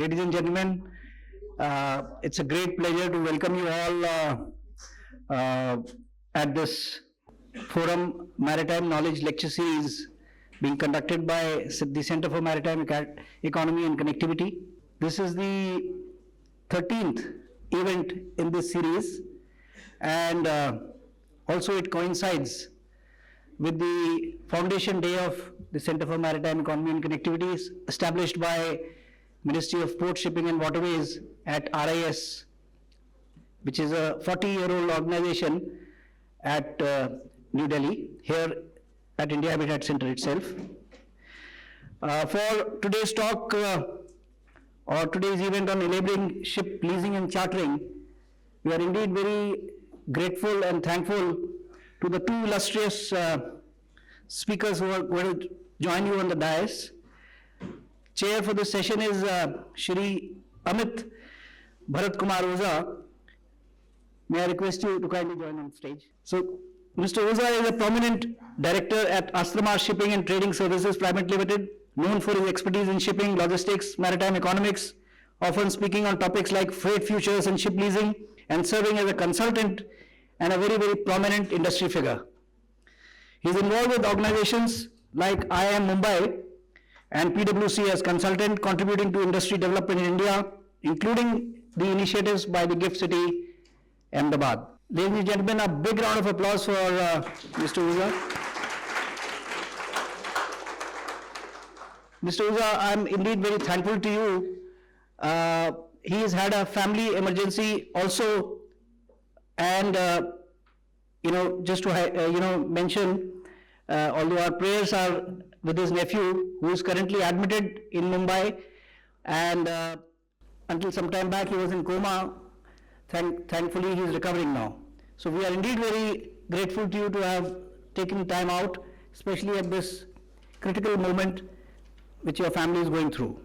ladies and gentlemen, it's a great pleasure to welcome you all at this Forum Maritime Knowledge Lecture Series being conducted by the Center for Maritime Economy and Connectivity. This is the 13th event in this series, and also it coincides with the foundation day of the Center for Maritime Economy and Connectivity, established by Ministry of Port, Shipping and Waterways at RIS, which is a 40-year-old organization at New Delhi, here at India Habitat Center itself. For today's talk or today's event on enabling ship leasing and chartering, we are indeed very grateful and thankful to the two illustrious speakers who are going to join you on the dais. Chair for this session is Shri Amit Kumar Sharma. May I request you to kindly join on stage. So, Mr. Oza is a prominent director at Astramar Shipping and Trading Services Private Limited, known for his expertise in shipping, logistics, maritime economics, often speaking on topics like freight futures and ship leasing, and serving as a consultant and a very, very prominent industry figure. He is involved with organizations like IIM Mumbai and PwC as consultant, contributing to industry development in India, including the initiatives by the Gift City, Ahmedabad. Ladies and gentlemen, a big round of applause for Mr. Uza. Mr. Uza, I'm indeed very thankful to you. He has had a family emergency also, and just to mention, although our prayers are with his nephew, who is currently admitted in Mumbai, and until some time back he was in coma. Thankfully, he is recovering now. So we are indeed very grateful to you to have taken time out, especially at this critical moment which your family is going through.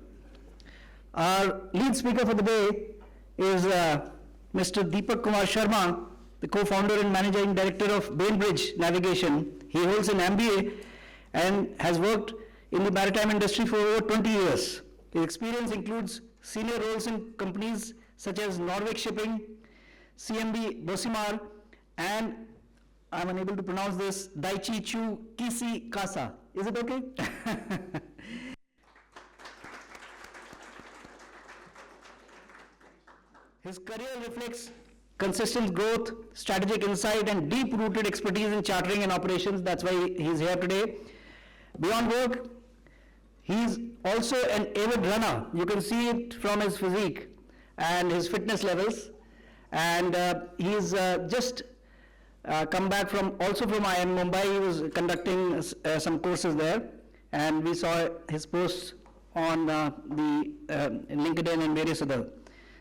Our lead speaker for the day is Mr. Deepak Kumar Sharma, the co-founder and managing director of BainBridge Navigation. He holds an MBA and has worked in the maritime industry for over 20 years. His experience includes senior roles in companies such as Norway Shipping, CMB Bosimar, and I'm unable to pronounce this, Daichi Chu Kisi Kasa. Is it okay? His career reflects consistent growth, strategic insight, and deep-rooted expertise in chartering and operations. That's why he's here today. Beyond work, he's also an avid runner. You can see it from his physique and his fitness levels. And he's just come back from IIM Mumbai. He was conducting some courses there, and we saw his posts on the LinkedIn and various other.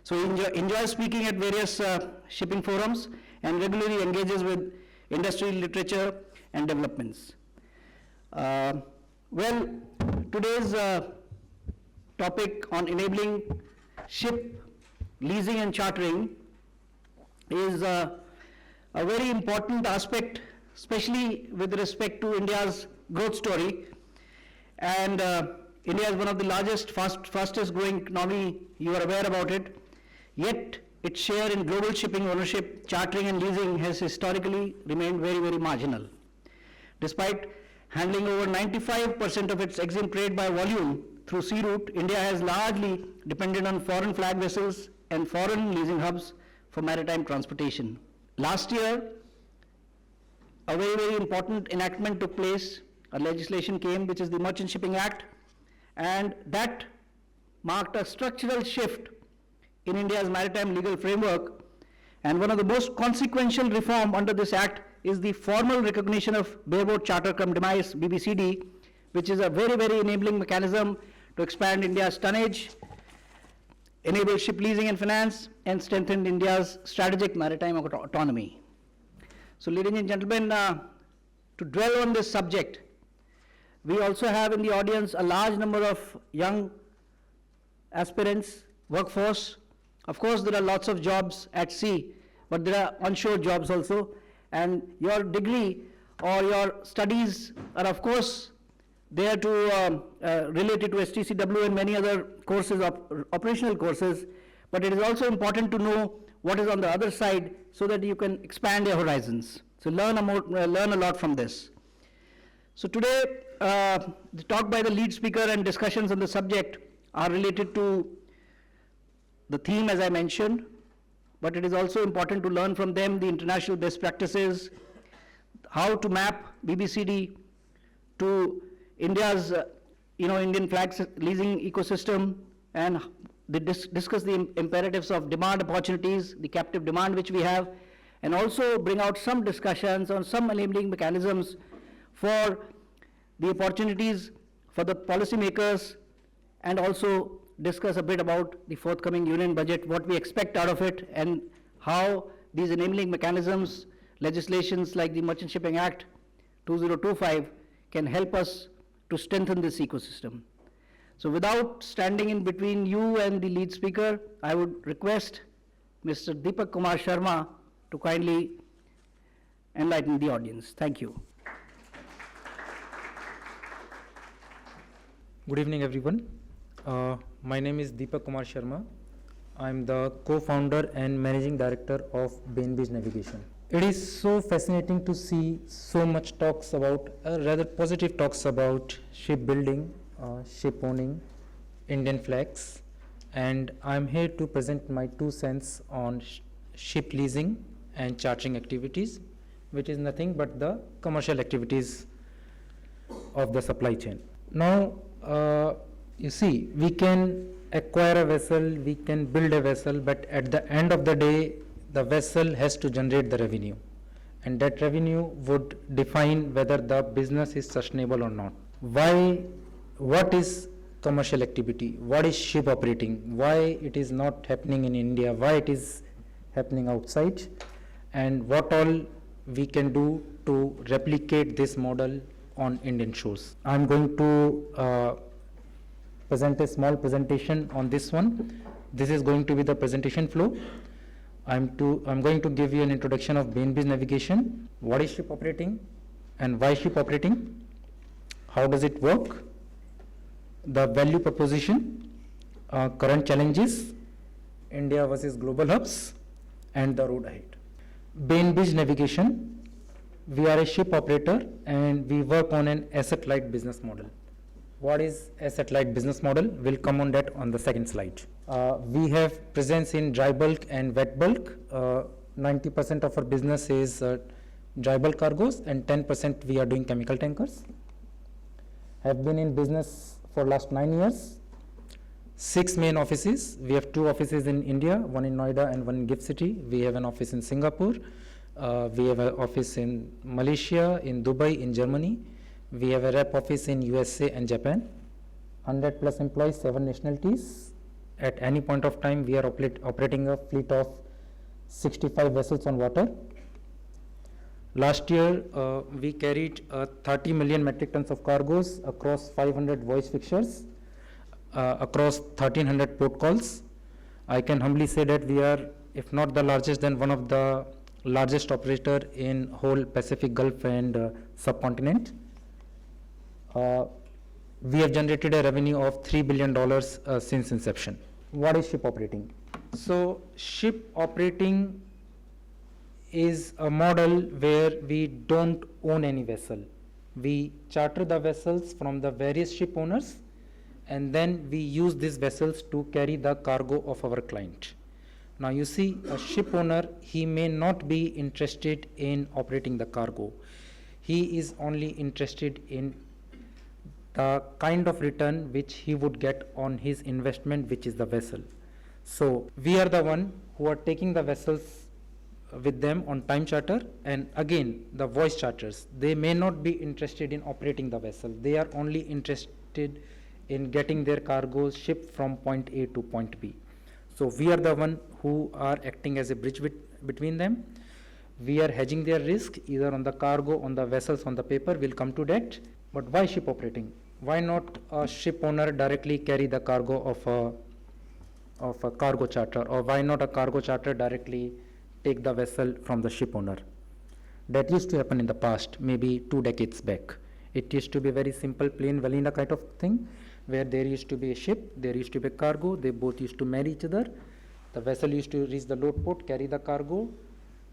So he enjoys speaking at various shipping forums and regularly engages with industry literature and developments. Well, today's topic on enabling ship leasing and chartering is a very important aspect, especially with respect to India's growth story. And India is one of the largest, fastest growing economy. You are aware about it. Yet its share in global shipping ownership, chartering and leasing has historically remained very, very marginal. Despite handling over 95% of its EXIM trade by volume through sea route, India has largely depended on foreign flag vessels and foreign leasing hubs for maritime transportation. Last year, a very, very important enactment took place. A legislation came, which is the Merchant Shipping Act, and that marked a structural shift in India's maritime legal framework. And one of the most consequential reform under this act is the formal recognition of bareboat charter cum demise, BBCD, which is a very, very enabling mechanism to expand India's tonnage, enable ship leasing and finance, and strengthen India's strategic maritime autonomy. So, ladies and gentlemen, to dwell on this subject, we also have in the audience a large number of young aspirants, workforce. Of course, there are lots of jobs at sea, but there are onshore jobs also. And your degree or your studies are, of course, They are related to STCW and many other courses, operational courses, but it is also important to know what is on the other side so that you can expand your horizons. So learn a lot from this. So today, the talk by the lead speaker and discussions on the subject are related to the theme, as I mentioned, but it is also important to learn from them the international best practices, how to map BBCD to India's, Indian flags leasing ecosystem, and they discuss the imperatives of demand opportunities, the captive demand which we have, and also bring out some discussions on some enabling mechanisms for the opportunities for the policymakers, and also discuss a bit about the forthcoming union budget, what we expect out of it, and how these enabling mechanisms, legislations like the Merchant Shipping Act 2025 can help us to strengthen this ecosystem. So without standing in between you and the lead speaker, I would request Mr. Deepak Kumar Sharma to kindly enlighten the audience. Thank you. Good evening, everyone. My name is Deepak Kumar Sharma. I'm the co-founder and managing director of BainBridge Navigation. It is so fascinating to see so much talks about, rather positive talks about shipbuilding, ship owning, Indian flags, and I'm here to present my 2 cents on ship leasing and chartering activities, which is nothing but the commercial activities of the supply chain. Now, you see, we can acquire a vessel, we can build a vessel, but at the end of the day, the vessel has to generate the revenue, and that revenue would define whether the business is sustainable or not. What is commercial activity? What is ship operating? Why it is not happening in India? Why it is happening outside? And what all we can do to replicate this model on Indian shores. I'm going to present a small presentation on this one. This is going to be the presentation flow. I'm going to give you an introduction of BainBridge Navigation. What is ship operating and why ship operating? How does it work? The value proposition, current challenges, India versus global hubs, and the road ahead. BainBridge Navigation, we are a ship operator and we work on an asset-light business model. What is asset-light business model? We'll come on that on the second slide. We have presence in dry bulk and wet bulk. 90% of our business is dry bulk cargoes and 10% we are doing chemical tankers. Have been in business for last 9 years. 6 main offices. We have 2 offices in India, one in Noida and one in GIFT City. We have an office in Singapore. We have an office in Malaysia, in Dubai, in Germany. We have a rep office in USA and Japan. 100 plus employees, 7 nationalities. At any point of time, we are operating a fleet of 65 vessels on water. Last year, we carried 30 million metric tons of cargoes across 500 voyage fixtures, across 1300 port calls. I can humbly say that we are, if not the largest, then one of the largest operator in whole Pacific Gulf and subcontinent. We have generated a revenue of $3 billion since inception. What is ship operating? So ship operating is a model where we don't own any vessel. We charter the vessels from the various ship owners, and then we use these vessels to carry the cargo of our client. Now you see, a ship owner, he may not be interested in operating the cargo. He is only interested in the kind of return which he would get on his investment, which is the vessel. So we are the one who are taking the vessels with them on time charter, and again the voyage charters, they may not be interested in operating the vessel. They are only interested in getting their cargoes shipped from point A to point B. So we are the one who are acting as a bridge between them. We are hedging their risk either on the cargo, on the vessels, on the paper. We'll come to that. But why ship operating? Why not a ship owner directly carry the cargo of a cargo charter, or why not a cargo charter directly take the vessel from the ship owner? That used to happen in the past, maybe 2 decades back. It used to be very simple, plain vanilla kind of thing, where there used to be a ship, there used to be a cargo, they both used to marry each other. The vessel used to reach the load port, carry the cargo,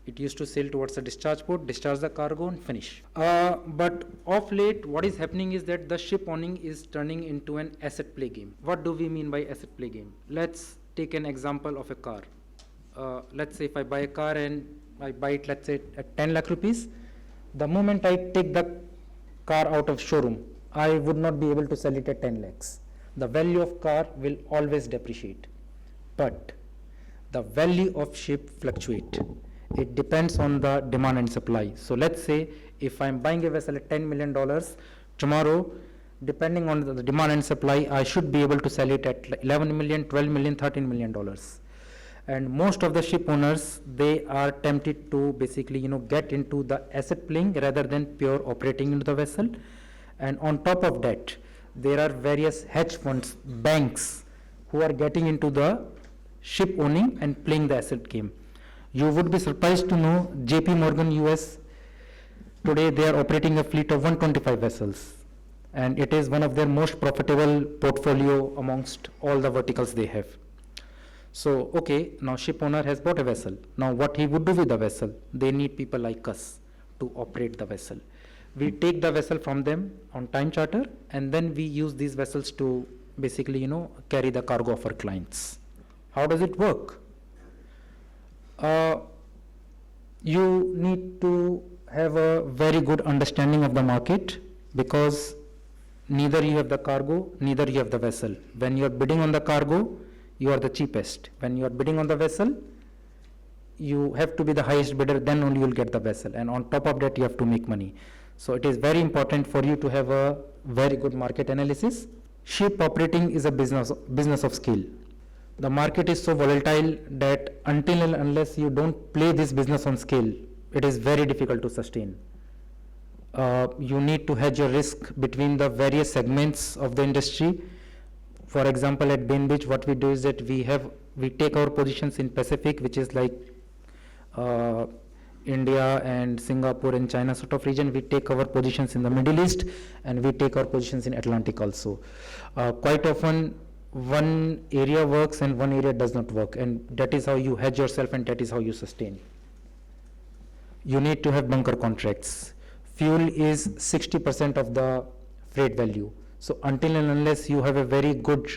it used to sail towards the discharge port, discharge the cargo and finish. But of late, what is happening is that the ship owning is turning into an asset play game. What do we mean by asset play game? Let's take an example of a car. Let's say if I buy a car and I buy it, let's say at 10 lakh rupees, the moment I take the car out of showroom, I would not be able to sell it at 10 lakhs. The value of car will always depreciate, but the value of ship fluctuate. It depends on the demand and supply. So let's say if I'm buying a vessel at $10 million, tomorrow, depending on the demand and supply, I should be able to sell it at 11 million, 12 million, $13 million. And most of the ship owners, they are tempted to basically, get into the asset playing rather than pure operating into the vessel. And on top of that, there are various hedge funds, banks, who are getting into the ship owning and playing the asset game. You would be surprised to know JP Morgan US, today they are operating a fleet of 125 vessels. And it is one of their most profitable portfolio amongst all the verticals they have. So, okay, now ship owner has bought a vessel. Now what he would do with the vessel? They need people like us to operate the vessel. We take the vessel from them on time charter, and then we use these vessels to basically, carry the cargo of our clients. How does it work? You need to have a very good understanding of the market, because neither you have the cargo, neither you have the vessel. When you are bidding on the cargo, you are the cheapest. When you are bidding on the vessel, you have to be the highest bidder, then only you will get the vessel. And on top of that, you have to make money. So it is very important for you to have a very good market analysis. Ship operating is a business of scale. The market is so volatile that until and unless you don't play this business on scale, it is very difficult to sustain. You need to hedge your risk between the various segments of the industry. For example, at BainBridge, what we do is that we take our positions in Pacific, which is like India and Singapore and China sort of region. We take our positions in the Middle East, and we take our positions in Atlantic also. Quite often, one area works and one area does not work, and that is how you hedge yourself, and that is how you sustain. You need to have bunker contracts. Fuel is 60% of the freight value. So until and unless you have a very good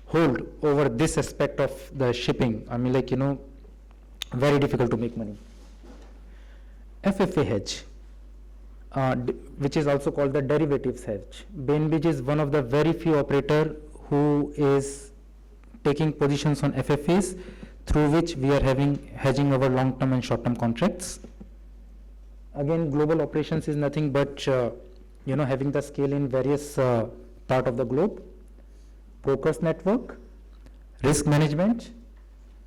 hold over this aspect of the shipping, very difficult to make money. FFA hedge, which is also called the derivatives hedge. BainBridge is one of the very few operator who is taking positions on FFAs, through which we are hedging our long-term and short-term contracts. Again, global operations is nothing but having the scale in various part of the globe, brokers network, risk management,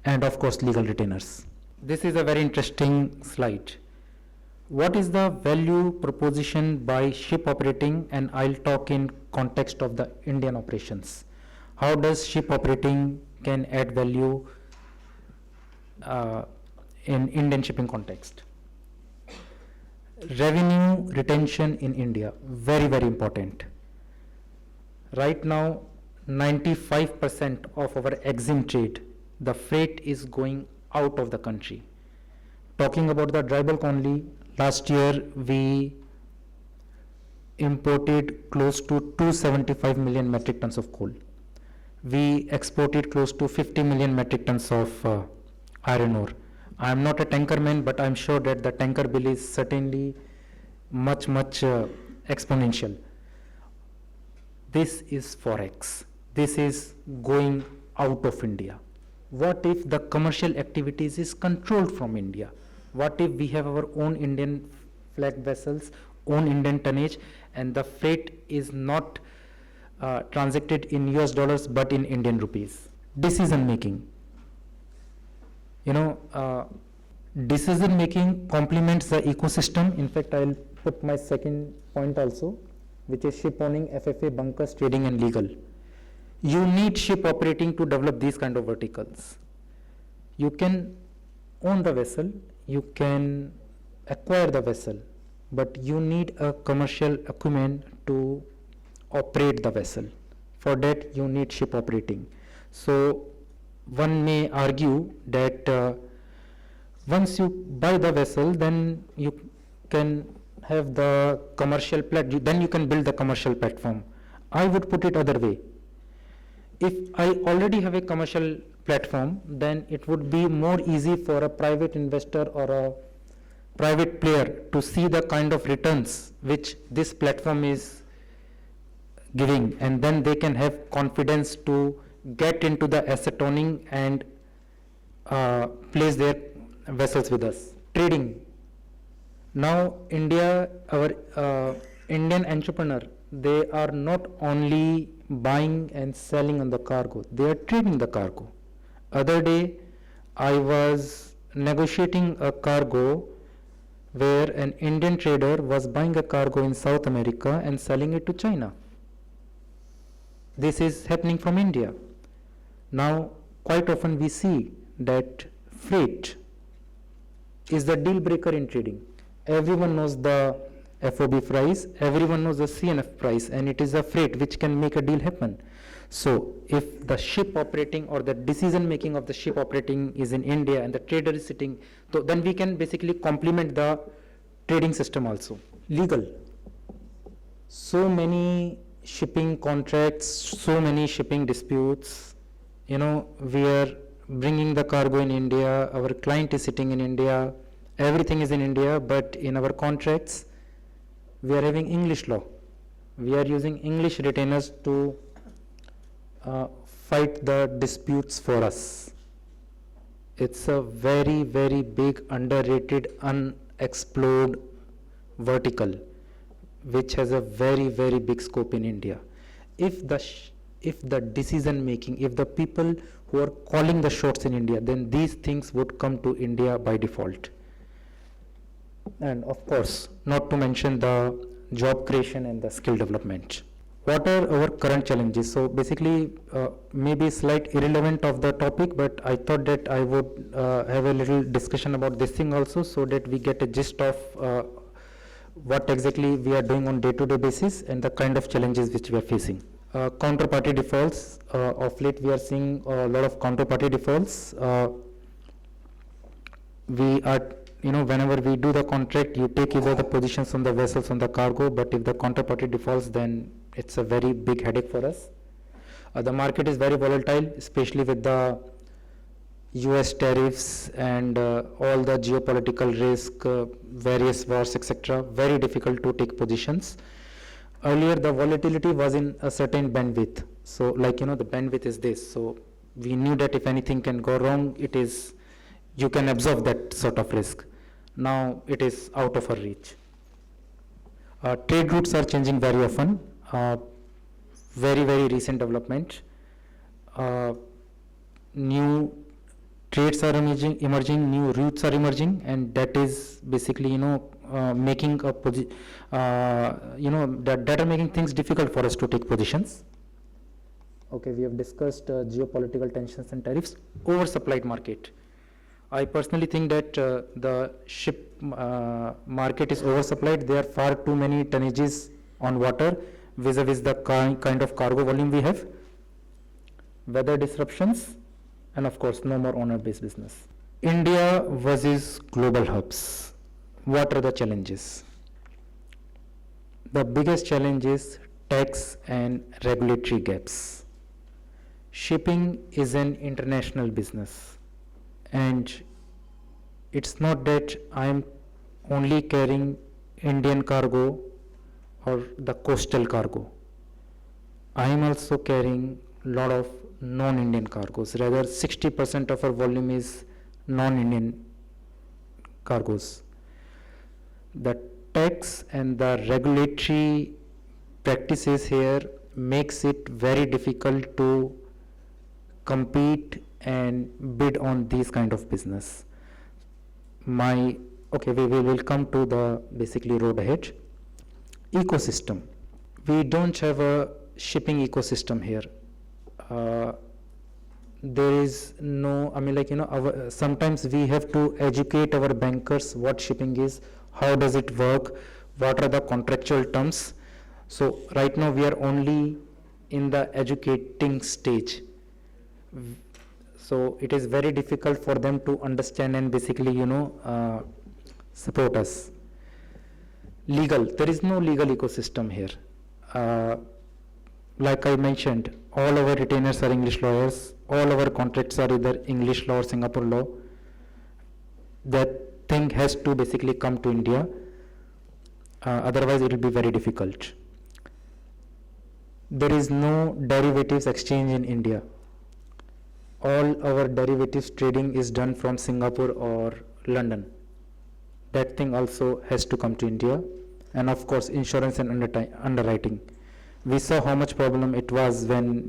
and of course legal retainers. This is a very interesting slide. What is the value proposition by ship operating? And I'll talk in context of the Indian operations. How does ship operating can add value in Indian shipping context? Revenue retention in India, very, very important. Right now, 95% of our EXIM trade, the freight is going out of the country. Talking about the dry bulk only, last year we imported close to 275 million metric tons of coal. We exported close to 50 million metric tons of iron ore. I am not a tanker man, but I am sure that the tanker bill is certainly much exponential. This is Forex. This is going out of India. What if the commercial activities is controlled from India? What if we have our own Indian flag vessels, own Indian tonnage, and the freight is not transacted in US dollars but in Indian rupees? Decision making. Decision making complements the ecosystem. In fact, I'll put my second point also, which is ship owning, FFA, bunkers, trading, and legal. You need ship operating to develop these kind of verticals. You can own the vessel, you can acquire the vessel, but you need a commercial acumen to operate the vessel. For that, you need ship operating. So one may argue that once you buy the vessel, then you can have the commercial then you can build the commercial platform. I would put it other way. If I already have a commercial platform, then it would be more easy for a private investor or a private player to see the kind of returns which this platform is giving, and then they can have confidence to get into the asset owning and place their vessels with us. Trading. Now India, our Indian entrepreneur, they are not only buying and selling on the cargo, they are trading the cargo. Other day, I was negotiating a cargo where an Indian trader was buying a cargo in South America and selling it to China. This is happening from India. Now, quite often we see that freight is the deal breaker in trading. Everyone knows the FOB price, everyone knows the CNF price, and it is a freight which can make a deal happen. So if the ship operating or the decision making of the ship operating is in India and the trader is sitting, so then we can basically complement the trading system also. Legal. So many shipping contracts, so many shipping disputes. You know, we are bringing the cargo in India, our client is sitting in India, everything is in India, but in our contracts, we are having English law. We are using English retainers to fight the disputes for us. It's a very, very big, underrated, unexplored vertical, which has a very, very big scope in India. If the decision making, if the people who are calling the shots in India, then these things would come to India by default. And of course, not to mention the job creation and the skill development. What are our current challenges? So basically, maybe slight irrelevant of the topic, but I thought that I would have a little discussion about this thing also, so that we get a gist of what exactly we are doing on day-to-day basis and the kind of challenges which we are facing. Counterparty defaults. Of late, we are seeing a lot of counterparty defaults. We are, whenever we do the contract, you take either the positions on the vessels on the cargo, but if the counterparty defaults, then it's a very big headache for us. The market is very volatile, especially with the US tariffs and all the geopolitical risk, various wars, etc. Very difficult to take positions. Earlier, the volatility was in a certain bandwidth. So, the bandwidth is this. So, we knew that if anything can go wrong, you can absorb that sort of risk. Now, it is out of our reach. Trade routes are changing very often. Very, very recent development. New trades are emerging, new routes are emerging, and that is basically, making a that are making things difficult for us to take positions. Okay, we have discussed geopolitical tensions and tariffs. Oversupplied market. I personally think that the ship market is oversupplied. There are far too many tonnages on water vis-a-vis the kind of cargo volume we have. Weather disruptions, and of course, no more owner-based business. India versus global hubs. What are the challenges? The biggest challenge is tax and regulatory gaps. Shipping is an international business, and it's not that I'm only carrying Indian cargo or the coastal cargo. I am also carrying a lot of non-Indian cargoes. Rather, 60% of our volume is non-Indian cargoes. The tax and the regulatory practices here makes it very difficult to compete and bid on these kind of business. We will come to the basically road ahead. Ecosystem. We don't have a shipping ecosystem here. There is no, sometimes we have to educate our bankers what shipping is, how does it work, what are the contractual terms. So right now we are only in the educating stage. So it is very difficult for them to understand and basically, support us. Legal, there is no legal ecosystem here. Like I mentioned, all our retainers are English lawyers, all our contracts are either English law or Singapore law. That thing has to basically come to India, otherwise it will be very difficult. There is no derivatives exchange in India. All our derivatives trading is done from Singapore or London. That thing also has to come to India. And of course, insurance and underwriting. We saw how much problem it was when,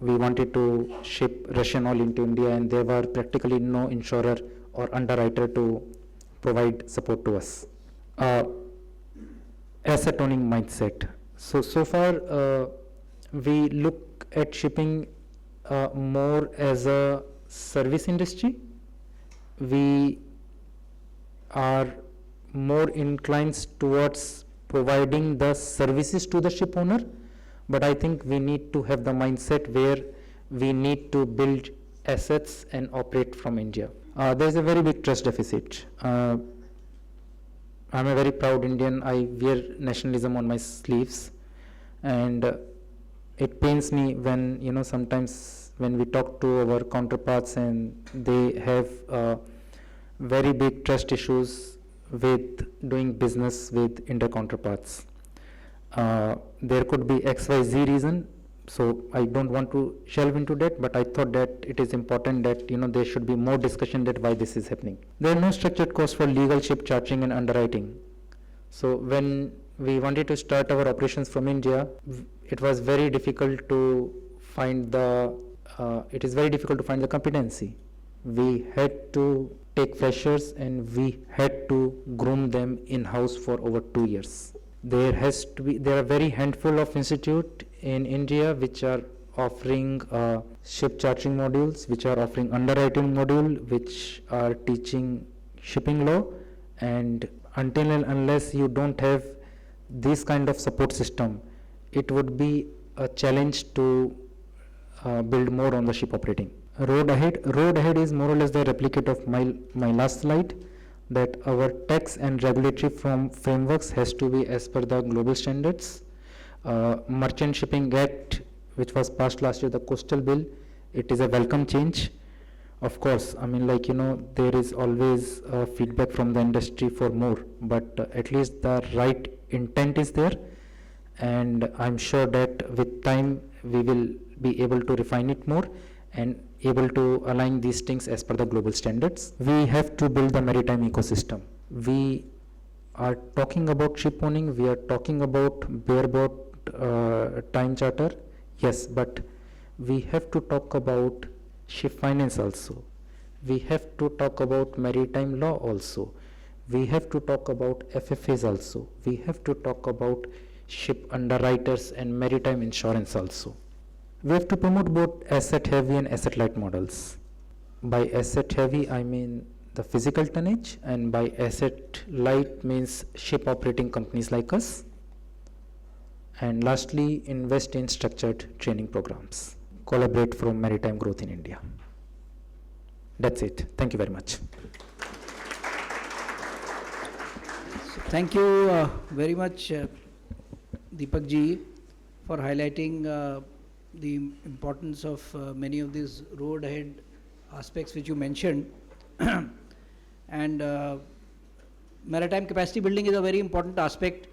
we wanted to ship Russian oil into India and there were practically no insurer or underwriter to provide support to us. Asset owning mindset. So far, we look at shipping more as a service industry. We are more inclined towards providing the services to the ship owner, but I think we need to have the mindset where we need to build assets and operate from India. There is a very big trust deficit. I'm a very proud Indian. I wear nationalism on my sleeves, and it pains me when sometimes when we talk to our counterparts and they have very big trust issues with doing business with India counterparts. There could be XYZ reason, so I don't want to delve into that, but I thought that it is important that there should be more discussion that why this is happening. There are no structured costs for legal ship chartering and underwriting. So when we wanted to start our operations from India, it was very difficult to find the competency. We had to take freshers and we had to groom them in-house for over 2 years. There are very handful of institutes in India which are offering ship chartering modules, which are offering underwriting module, which are teaching shipping law, and until and unless you don't have this kind of support system, it would be a challenge to build more on the ship operating. Road ahead is more or less the replicate of my last slide, that our tax and regulatory frameworks has to be as per the global standards. Merchant Shipping Act, which was passed last year, the coastal bill, it is a welcome change. Of course, there is always feedback from the industry for more, but at least the right intent is there, and I'm sure that with time we will be able to refine it more and able to align these things as per the global standards. We have to build the maritime ecosystem. We are talking about ship owning, we are talking about bareboat time charter, yes, but we have to talk about ship finance also. We have to talk about maritime law also. We have to talk about FFAs also. We have to talk about ship underwriters and maritime insurance also. We have to promote both asset heavy and asset light models. By asset heavy, I mean the physical tonnage, and by asset light means ship operating companies like us. And lastly, invest in structured training programs. Collaborate for maritime growth in India. That's it. Thank you very much. Thank you very much, Deepak ji, for highlighting the importance of many of these road ahead aspects which you mentioned. And maritime capacity building is a very important aspect.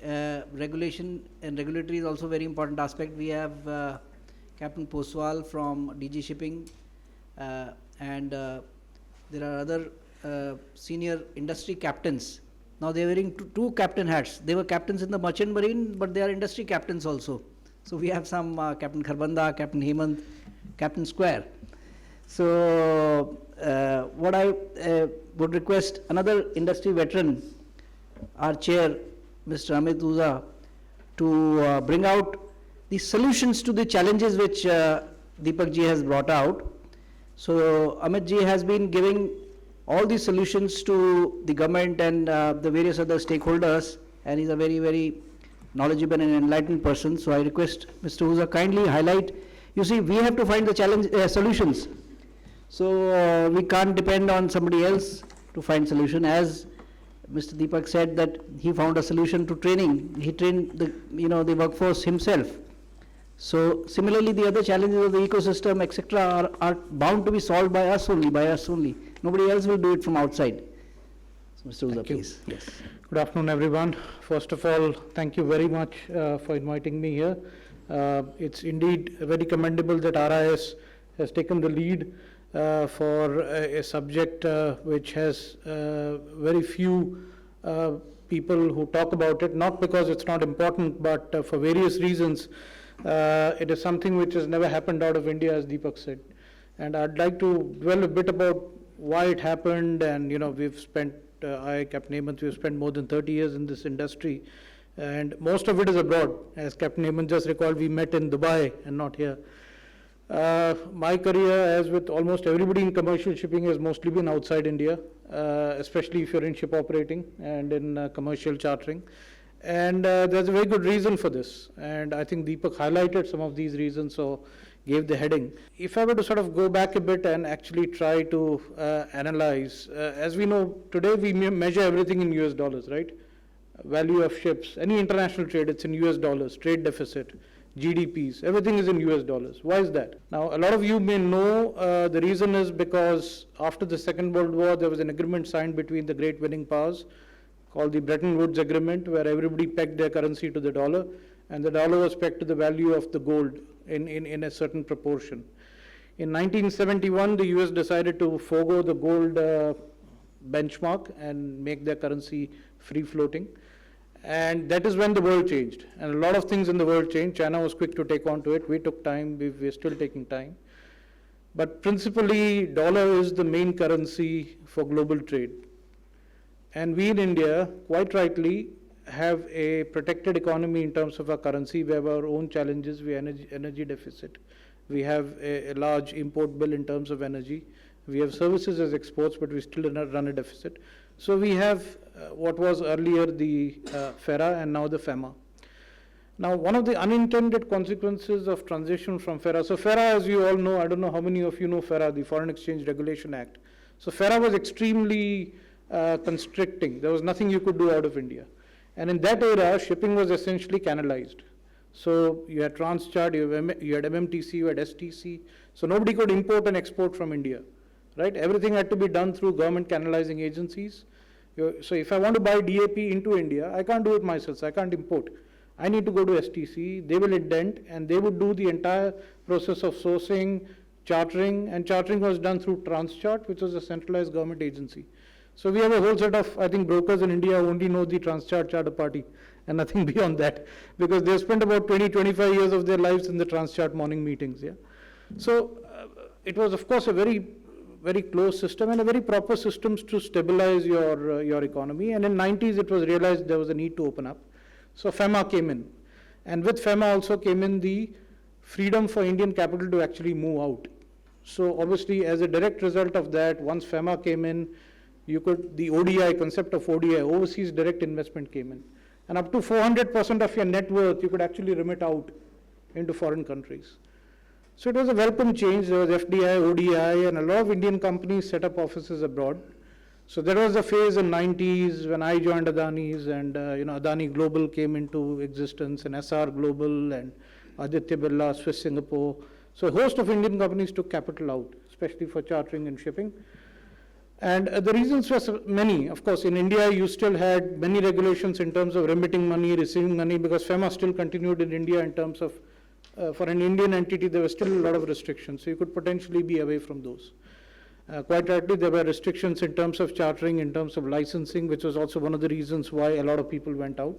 Regulation and regulatory is also very important aspect. We have Captain Poswal from DG Shipping, and there are other senior industry captains. Now they are wearing two captain hats. They were captains in the merchant marine, but they are industry captains also. So we have some Captain Kharbanda, Captain Hemant, Captain Square. So what I would request another industry veteran, our chair, Mr. Amit to bring out the solutions to the challenges which Deepak ji has brought out. So Amit ji has been giving all the solutions to the government and the various other stakeholders and he's a very, very knowledgeable and enlightened person. So I request Mr. Huza kindly highlight. You see, we have to find the solutions. So we can't depend on somebody else to find solution. As Mr. Deepak said that he found a solution to training. He trained the workforce himself. So similarly, the other challenges of the ecosystem, etc., are bound to be solved by us only. Nobody else will do it from outside. So Mr. Uza, please. Yes. Good afternoon, everyone. First of all, thank you very much for inviting me here. It's indeed very commendable that RIS has taken the lead for a subject which has very few people who talk about it, not because it's not important, but for various reasons. It is something which has never happened out of India, as Deepak said. And I'd like to dwell a bit about why it happened. And, we've spent, Captain Hemant, we've spent more than 30 years in this industry. And most of it is abroad. As Captain Hemant just recalled, we met in Dubai and not here. My career, as with almost everybody in commercial shipping, has mostly been outside India, especially if you're in ship operating and in commercial chartering. And there's a very good reason for this. And I think Deepak highlighted some of these reasons, so gave the heading. If I were to sort of go back a bit and actually try to analyze, as we know, today we measure everything in US dollars, right? Value of ships, any international trade, it's in US dollars, trade deficit, GDPs, everything is in US dollars. Why is that? Now, a lot of you may know the reason is because after the Second World War, there was an agreement signed between the great winning powers called the Bretton Woods Agreement, where everybody pegged their currency to the dollar, and the dollar was pegged to the value of the gold in a certain proportion. In 1971, the US decided to forego the gold benchmark and make their currency free floating. And that is when the world changed. And a lot of things in the world changed. China was quick to take on to it. We took time. We're still taking time. But principally, dollar is the main currency for global trade. And we in India, quite rightly, have a protected economy in terms of our currency. We have our own challenges. We have energy deficit. We have a large import bill in terms of energy. We have services as exports, but we still run a deficit. So we have what was earlier the FERA and now the FEMA. Now, one of the unintended consequences of transition from FERA, so FERA, as you all know, I don't know how many of you know FERA, the Foreign Exchange Regulation Act. So FERA was extremely constricting. There was nothing you could do out of India. And in that era, shipping was essentially canalized. So you had Transchart, you had MMTC, you had STC. So nobody could import and export from India, right? Everything had to be done through government canalizing agencies. So if I want to buy DAP into India, I can't do it myself, so I can't import. I need to go to STC, they will indent, and they would do the entire process of sourcing, chartering, and chartering was done through Transchart, which was a centralized government agency. So we have a whole set of, I think, brokers in India who only know the Transchart charter party and nothing beyond that, because they spent about 20-25 years of their lives in the Transchart morning meetings. Yeah. So it was, of course, a very, very closed system and a very proper systems to stabilize your economy. And in 90s, it was realized there was a need to open up. So FEMA came in. And with FEMA also came in the freedom for Indian capital to actually move out. So obviously, as a direct result of that, once FEMA came in, the ODI, concept of ODI, overseas direct investment came in. And up to 400% of your net worth, you could actually remit out into foreign countries. So it was a welcome change. There was FDI, ODI, and a lot of Indian companies set up offices abroad. So there was a phase in 90s when I joined Adani's, and Adani Global came into existence, and SR Global, and Aditya Birla, Swiss Singapore. So a host of Indian companies took capital out, especially for chartering and shipping. And the reasons were many. Of course, in India, you still had many regulations in terms of remitting money, receiving money, because FEMA still continued in India in terms of, for an Indian entity, there were still a lot of restrictions. So you could potentially be away from those. Quite rightly, there were restrictions in terms of chartering, in terms of licensing, which was also one of the reasons why a lot of people went out.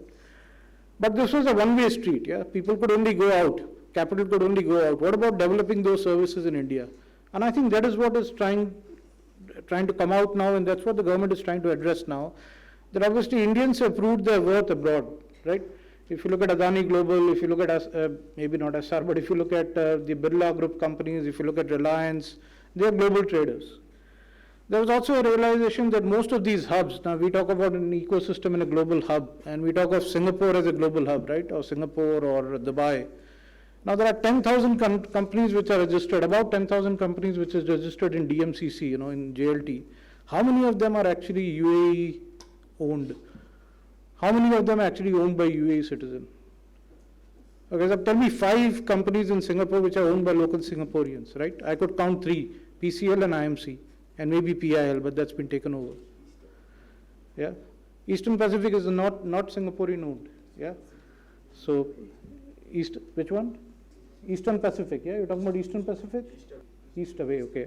But this was a one-way street. Yeah, people could only go out. Capital could only go out. What about developing those services in India? And I think that is what is trying to come out now, and that's what the government is trying to address now. That obviously Indians have proved their worth abroad, right? If you look at Adani Global, if you look at, maybe not SR, but if you look at the Birla Group companies, if you look at Reliance, they are global traders. There was also a realization that most of these hubs, now we talk about an ecosystem and a global hub, and we talk of Singapore as a global hub, right, or Singapore or Dubai. Now there are 10,000 companies which are registered, about 10,000 companies which is registered in DMCC, in JLT. How many of them are actually UAE owned? How many of them are actually owned by UAE citizen? Okay, so tell me 5 companies in Singapore which are owned by local Singaporeans, right? I could count 3, PCL and IMC. And maybe PIL, but that's been taken over. Yeah, Eastern Pacific is not Singaporean owned. Yeah, so which one? Eastern Pacific. Yeah, you're talking about Eastern Pacific. Eastaway. Okay,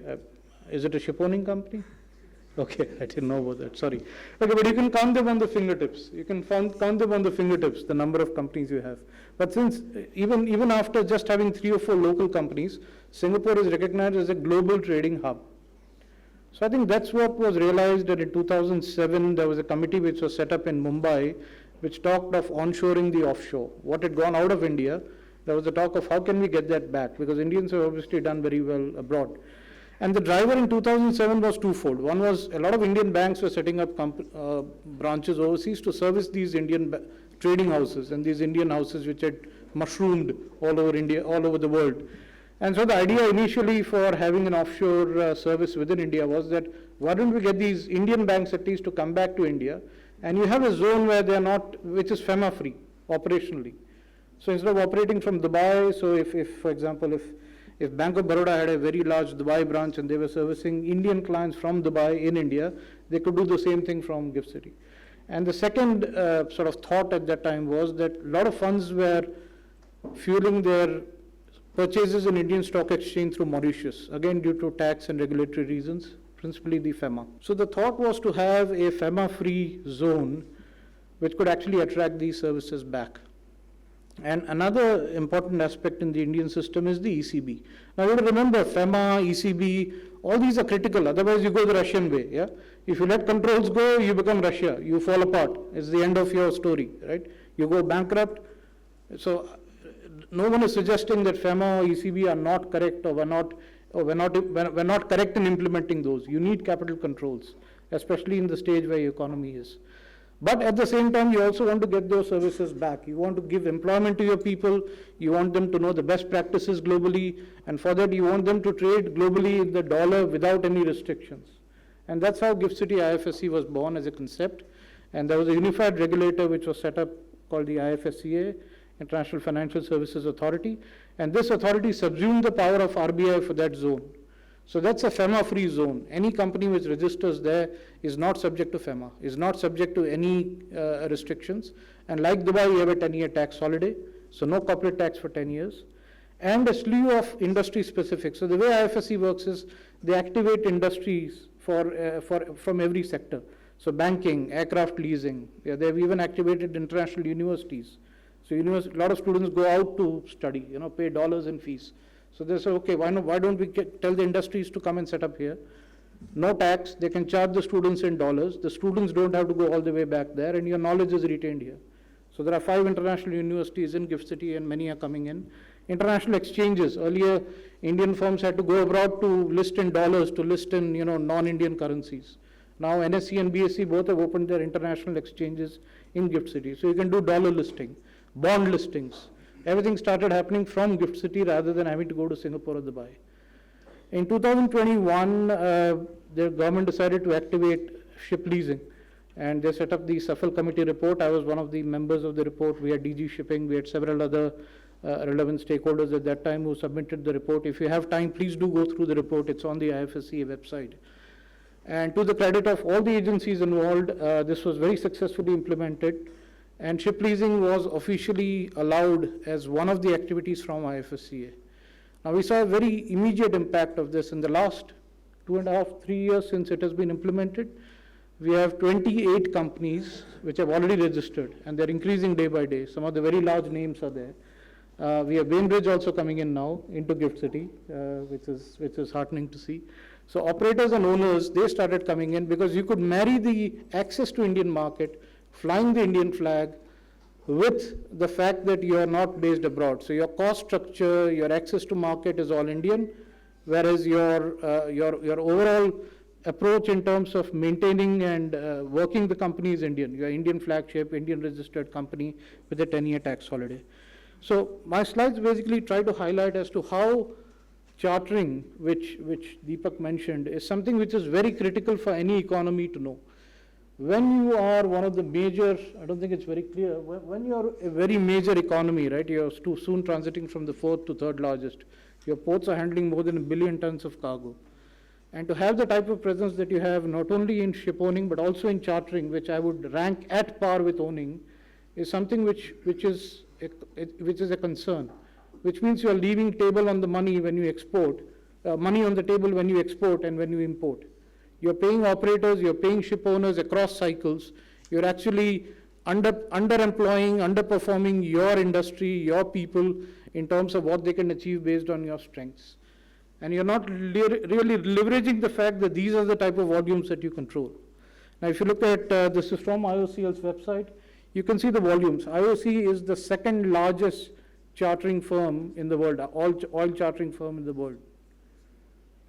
is it a shipowning company? Okay, I didn't know about that. Sorry. Okay, but you can count them on the fingertips. You can count them on the fingertips, the number of companies you have. But since even after just having 3 or 4 local companies, Singapore is recognized as a global trading hub. So I think that's what was realized, that in 2007 there was a committee which was set up in Mumbai which talked of onshoring the offshore. What had gone out of India, there was a talk of how can we get that back, because Indians have obviously done very well abroad. And the driver in 2007 was twofold. One was a lot of Indian banks were setting up branches overseas to service these Indian trading houses and these Indian houses which had mushroomed all over India, all over the world. And so the idea initially for having an offshore service within India was that why don't we get these Indian banks at least to come back to India, and you have a zone where they are not, which is FEMA free operationally. So instead of operating from Dubai, so if for example, if Bank of Baroda had a very large Dubai branch and they were servicing Indian clients from Dubai in India, they could do the same thing from GIFT City. And the second sort of thought at that time was that a lot of funds were fueling their purchases in Indian stock exchange through Mauritius, again due to tax and regulatory reasons, principally the FEMA. So the thought was to have a FEMA-free zone which could actually attract these services back. And another important aspect in the Indian system is the ECB. Now you have to remember, FEMA, ECB, all these are critical, otherwise you go the Russian way. Yeah? If you let controls go, you become Russia, you fall apart. It's the end of your story, right? You go bankrupt. So no one is suggesting that FEMA or ECB are not correct, or we're not correct in implementing those. You need capital controls, especially in the stage where your economy is. But at the same time, you also want to get those services back. You want to give employment to your people. You want them to know the best practices globally. And for that, you want them to trade globally in the dollar without any restrictions. And that's how GIFT City IFSC was born as a concept. And there was a unified regulator which was set up called the IFSCA, International Financial Services Authority. And this authority subsumed the power of RBI for that zone. So that's a FEMA-free zone. Any company which registers there is not subject to FEMA, is not subject to any restrictions. And like Dubai, you have a 10-year tax holiday, so no corporate tax for 10 years. And a slew of industry specific. So the way IFSC works is they activate industries from every sector. So banking, aircraft leasing, they've even activated international universities. So a lot of students go out to study, pay dollars in fees. So they say, okay, why don't we tell the industries to come and set up here? No tax, they can charge the students in dollars. The students don't have to go all the way back there, and your knowledge is retained here. So there are 5 international universities in GIFT City, and many are coming in. International exchanges. Earlier, Indian firms had to go abroad to list in dollars, to list in non-Indian currencies. Now NSE and BSE both have opened their international exchanges in GIFT City. So you can do dollar listing, bond listings. Everything started happening from GIFT City rather than having to go to Singapore or Dubai. In 2021, the government decided to activate ship leasing, and they set up the Safal Committee report. I was one of the members of the report. We had DG Shipping, we had several other relevant stakeholders at that time who submitted the report. If you have time, please do go through the report. It's on the IFSC website. And to the credit of all the agencies involved, this was very successfully implemented. And ship leasing was officially allowed as one of the activities from IFSCA. Now we saw a very immediate impact of this in the last 2.5, 3 years since it has been implemented. We have 28 companies which have already registered, and they're increasing day by day. Some of the very large names are there. We have BainBridge also coming in now into GIFT City, which is heartening to see. So operators and owners, they started coming in because you could marry the access to Indian market, flying the Indian flag, with the fact that you are not based abroad. So your cost structure, your access to market is all Indian, whereas your overall approach in terms of maintaining and working the company is Indian. You're Indian flagship, Indian registered company with a 10-year tax holiday. So my slides basically try to highlight as to how chartering, which Deepak mentioned, is something which is very critical for any economy to know. When you are one of the major, I don't think it's very clear, when you're a very major economy, right, you're soon transiting from the fourth to third largest, your ports are handling more than 1 billion tons of cargo. And to have the type of presence that you have, not only in ship owning, but also in chartering, which I would rank at par with owning, is something which is a concern, which means you are leaving table on the money when you export, money on the table when you export and when you import. You're paying operators, you're paying ship owners across cycles, you're actually underemploying, underperforming your industry, your people in terms of what they can achieve based on your strengths. And you're not really leveraging the fact that these are the type of volumes that you control. Now, if you look at this is from IOCL's website, you can see the volumes. IOC is the second largest chartering firm in the world, oil chartering firm in the world.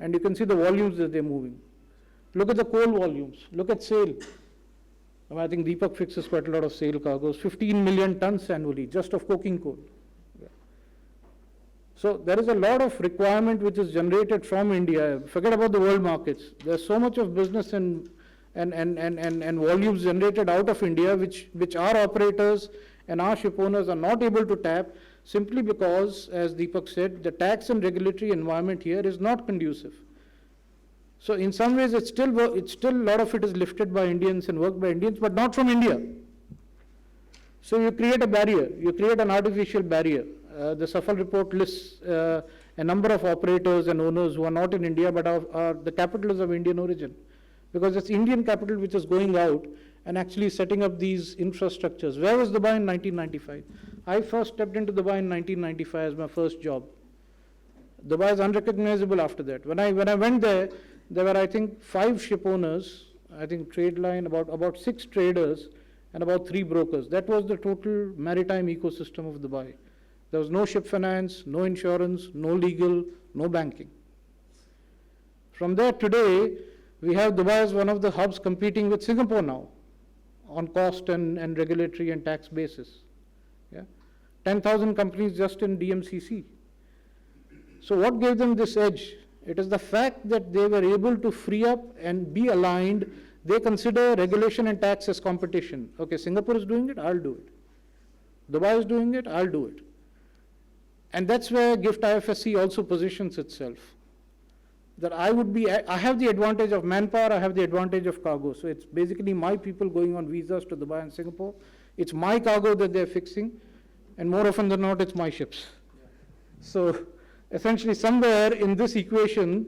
And you can see the volumes that they're moving. Look at the coal volumes. Look at sail. I think Deepak fixes quite a lot of sail cargoes, 15 million tons annually, just of coking coal. Yeah. So there is a lot of requirement which is generated from India. Forget about the world markets. There's so much of business and volumes generated out of India, which our operators and our ship owners are not able to tap, simply because, as Deepak said, the tax and regulatory environment here is not conducive. So in some ways, it's still a lot of it is lifted by Indians and worked by Indians, but not from India. So you create a barrier, you create an artificial barrier. The Safal report lists a number of operators and owners who are not in India, but are the capital is of Indian origin. Because it's Indian capital which is going out and actually setting up these infrastructures. Where was Dubai in 1995? I first stepped into Dubai in 1995 as my first job. Dubai is unrecognizable after that. When I went there were, I think, 5 ship owners, I think trade line, about 6 traders, and about 3 brokers. That was the total maritime ecosystem of Dubai. There was no ship finance, no insurance, no legal, no banking. From there today, we have Dubai as one of the hubs competing with Singapore now on cost and regulatory and tax basis. Yeah? 10,000 companies just in DMCC. So what gave them this edge? It is the fact that they were able to free up and be aligned. They consider regulation and tax as competition. Okay, Singapore is doing it, I'll do it. Dubai is doing it, I'll do it. And that's where GIFT IFSC also positions itself. That I have the advantage of manpower, I have the advantage of cargo. So it's basically my people going on visas to Dubai and Singapore. It's my cargo that they're fixing, and more often than not, it's my ships. Yeah. So essentially, somewhere in this equation,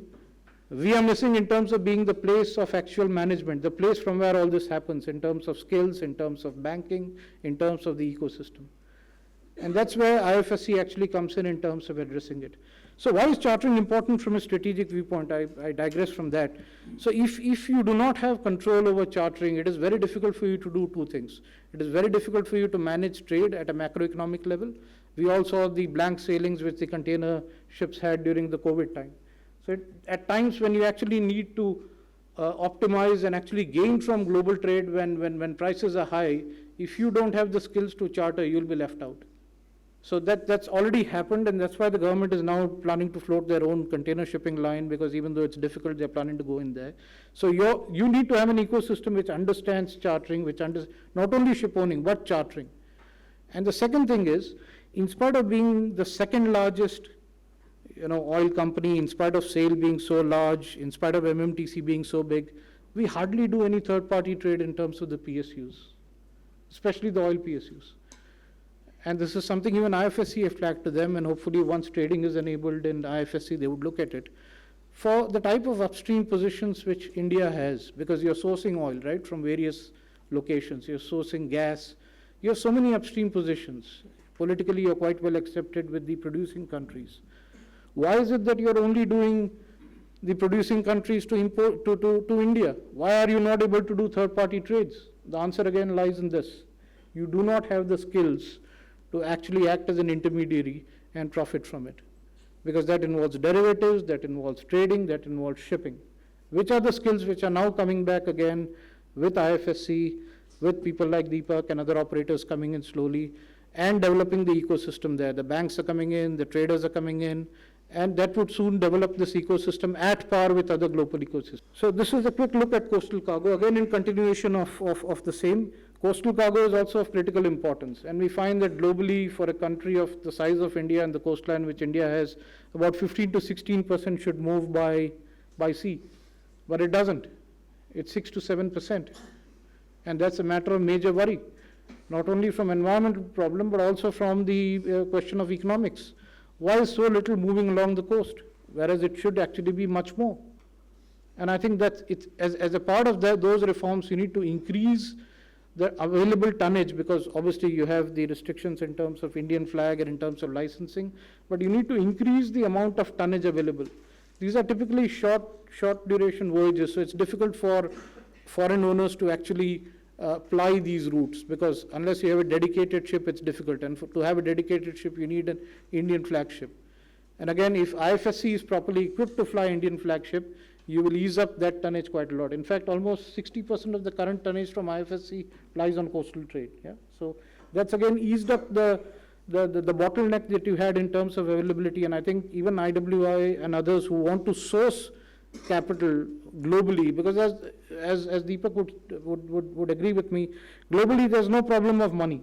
we are missing in terms of being the place of actual management, the place from where all this happens in terms of skills, in terms of banking, in terms of the ecosystem. And that's where IFSC actually comes in terms of addressing it. So why is chartering important from a strategic viewpoint? I digress from that. So if you do not have control over chartering, it is very difficult for you to do 2 things. It is very difficult for you to manage trade at a macroeconomic level. We all saw the blank sailings which the container ships had during the COVID time. So at times when you actually need to optimize and actually gain from global trade when prices are high, if you don't have the skills to charter, you'll be left out. So that's already happened, and that's why the government is now planning to float their own container shipping line, because even though it's difficult, they're planning to go in there. So you need to have an ecosystem which understands chartering, not only ship owning, but chartering. And the second thing is, in spite of being the second largest oil company, in spite of SAIL being so large, in spite of MMTC being so big, we hardly do any third-party trade in terms of the PSUs, especially the oil PSUs. And this is something even IFSC have flagged to them, and hopefully once trading is enabled in IFSC, they would look at it. For the type of upstream positions which India has, because you're sourcing oil, right, from various locations, you're sourcing gas, you have so many upstream positions. Politically, you're quite well accepted with the producing countries. Why is it that you're only doing the producing countries to import to India? Why are you not able to do third-party trades? The answer again lies in this. You do not have the skills to actually act as an intermediary and profit from it. Because that involves derivatives, that involves trading, that involves shipping. Which are the skills which are now coming back again with IFSC, with people like Deepak and other operators coming in slowly and developing the ecosystem there. The banks are coming in, the traders are coming in, and that would soon develop this ecosystem at par with other global ecosystems. So this is a quick look at coastal cargo, again in continuation of the same. Coastal cargo is also of critical importance, and we find that globally for a country of the size of India and the coastline which India has, about 15 to 16% should move by sea, but it doesn't. It's 6 to 7%, and that's a matter of major worry, not only from environmental problem but also from the question of economics. Why is so little moving along the coast, whereas it should actually be much more? And I think that it's, as a part of those reforms, you need to increase the available tonnage, because obviously you have the restrictions in terms of Indian flag and in terms of licensing, but you need to increase the amount of tonnage available. These are typically short duration voyages, so it's difficult for foreign owners to actually ply these routes, because unless you have a dedicated ship, it's difficult. And to have a dedicated ship, you need an Indian flagship. And again, if IFSC is properly equipped to fly Indian flagship, you will ease up that tonnage quite a lot. In fact, almost 60% of the current tonnage from IFSC lies on coastal trade. Yeah? So that's again eased up the bottleneck that you had in terms of availability. And I think even IWI and others who want to source capital globally, because as Deepak would agree with me, globally there's no problem of money.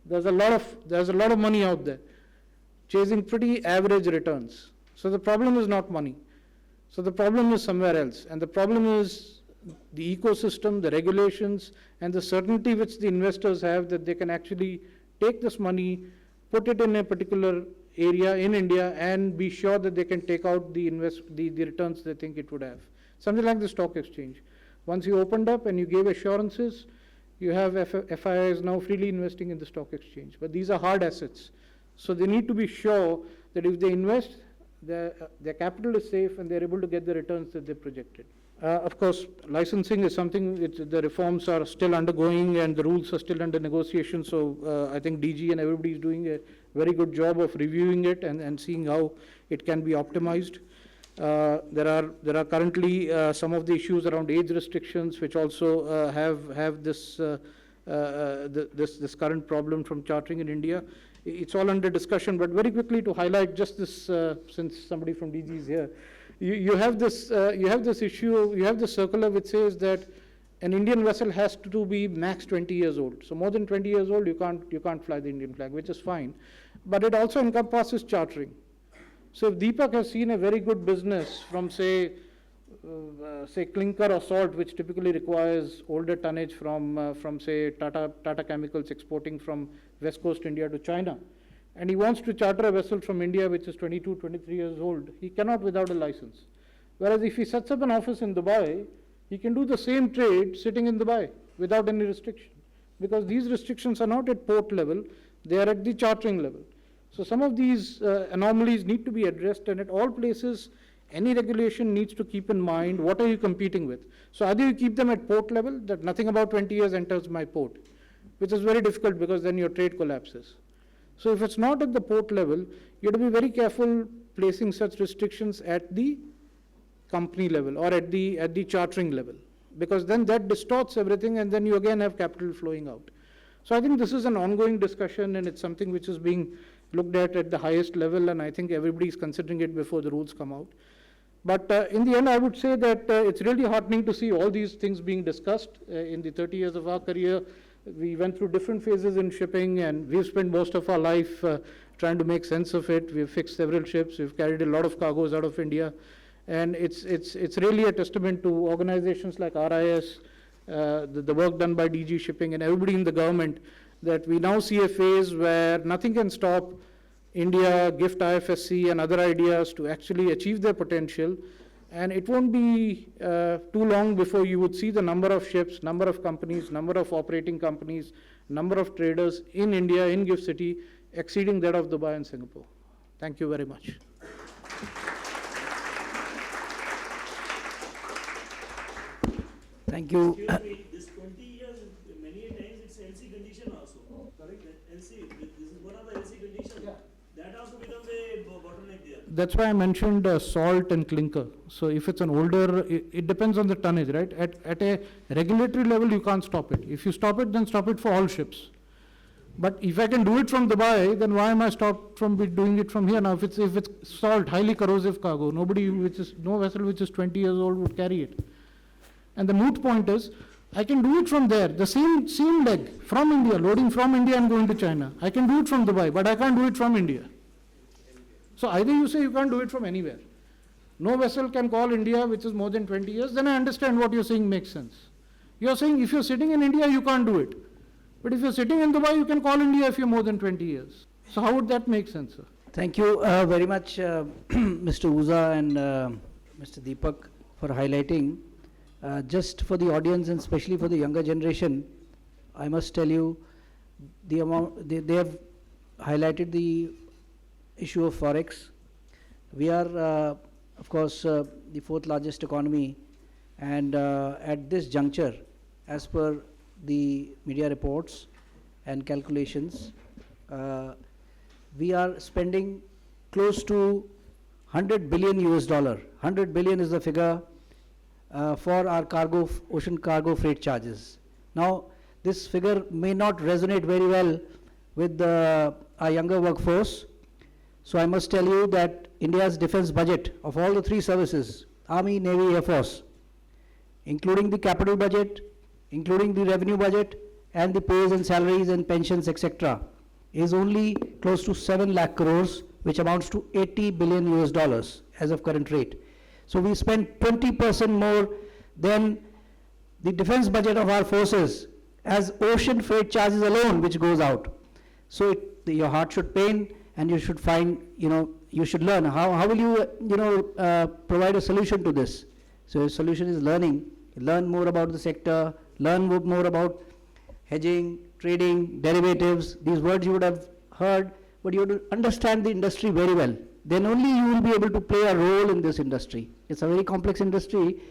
There's a lot of money out there chasing pretty average returns. So the problem is not money. So the problem is somewhere else, and the problem is the ecosystem, the regulations, and the certainty which the investors have that they can actually take this money, put it in a particular area in India, and be sure that they can take out the returns they think it would have. Something like the stock exchange. Once you opened up and you gave assurances, you have FIIs now freely investing in the stock exchange. But these are hard assets. So they need to be sure that if they invest, their capital is safe and they're able to get the returns that they projected. Of course, licensing is something the reforms are still undergoing and the rules are still under negotiation. So I think DG and everybody is doing a very good job of reviewing it and seeing how it can be optimized. There are currently some of the issues around age restrictions, which also have this current problem from chartering in India. It's all under discussion, but very quickly to highlight just this, since somebody from DG is here, you have this issue, you have the circular which says that an Indian vessel has to be max 20 years old. So more than 20 years old, you can't fly the Indian flag, which is fine. But it also encompasses chartering. So if Deepak has seen a very good business from say clinker or salt, which typically requires older tonnage from say Tata Chemicals exporting from West Coast India to China, and he wants to charter a vessel from India which is 22, 23 years old, he cannot without a license. Whereas if he sets up an office in Dubai, he can do the same trade sitting in Dubai without any restriction, because these restrictions are not at port level, they are at the chartering level. So some of these anomalies need to be addressed, and at all places, any regulation needs to keep in mind what are you competing with. So either you keep them at port level, that nothing about 20 years enters my port, which is very difficult because then your trade collapses. So if it's not at the port level, you have to be very careful placing such restrictions at the company level or at the chartering level, because then that distorts everything and then you again have capital flowing out. So I think this is an ongoing discussion, and it's something which is being looked at the highest level, and I think everybody is considering it before the rules come out. But in the end, I would say that it's really heartening to see all these things being discussed. In the 30 years of our career, we went through different phases in shipping, and we've spent most of our life trying to make sense of it. We've fixed several ships, we've carried a lot of cargoes out of India, and it's really a testament to organizations like RIS, the work done by DG Shipping and everybody in the government, that we now see a phase where nothing can stop India, GIFT IFSC and other ideas to actually achieve their potential. And it won't be too long before you would see the number of ships, number of companies, number of operating companies, number of traders in India, in GIFT City, exceeding that of Dubai and Singapore. Thank you very much. Thank you. Excuse me, this 20 years, many times it's LC condition also, correct? That LC, this is one of the LC conditions. Yeah. That also becomes a bottleneck there. that's why I mentioned salt and clinker. So if it's an older, it depends on the tonnage, right? At a regulatory level, you can't stop it. If you stop it, then stop it for all ships. But if I can do it from Dubai, then why am I stopped from doing it from here? Now, if it's salt, highly corrosive cargo, no vessel which is 20 years old would carry it. And the moot point is, I can do it from there, the same leg, from India, loading from India and going to China. I can do it from Dubai, but I can't do it from India. So either you say you can't do it from anywhere. No vessel can call India, which is more than 20 years, then I understand what you're saying makes sense. You're saying if you're sitting in India, you can't do it. But if you're sitting in Dubai, you can call India if you're more than 20 years. So how would that make sense, sir? Thank you very much, Mr. Uza and Mr. Deepak, for highlighting. Just for the audience and especially for the younger generation, I must tell you, the amount they have highlighted the issue of forex. We are, of course, the fourth largest economy, and at this juncture, as per the media reports and calculations, we are spending close to 100 billion US dollar. 100 billion is the figure for our ocean cargo freight charges. Now, this figure may not resonate very well with our younger workforce. So I must tell you that India's defense budget of all the three services, Army, Navy, Air Force, including the capital budget, including the revenue budget, and the pays and salaries and pensions, etc., is only close to 7 lakh crores, which amounts to 80 billion US dollars as of current rate. So we spend 20% more than the defense budget of our forces as ocean freight charges alone, which goes out. So your heart should pain, and you should find, you should learn. How will you, provide a solution to this? So the solution is learning. Learn more about the sector, learn more about hedging, trading, derivatives. These words you would have heard, but you have to understand the industry very well. Then only you will be able to play a role in this industry. It's a very complex industry,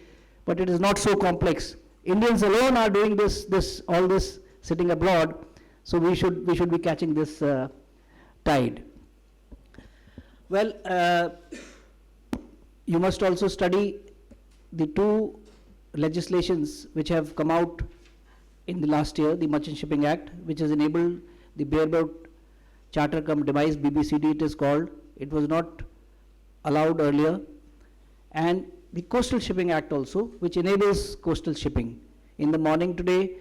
but it is not so complex. Indians alone are doing all this sitting abroad, so we should be catching this tide. Well, you must also study the two legislations which have come out in the last year, the Merchant Shipping Act, which has enabled the bareboat charter cum demise, BBCD it is called. It was not allowed earlier. And the Coastal Shipping Act also, which enables coastal shipping. In the morning today,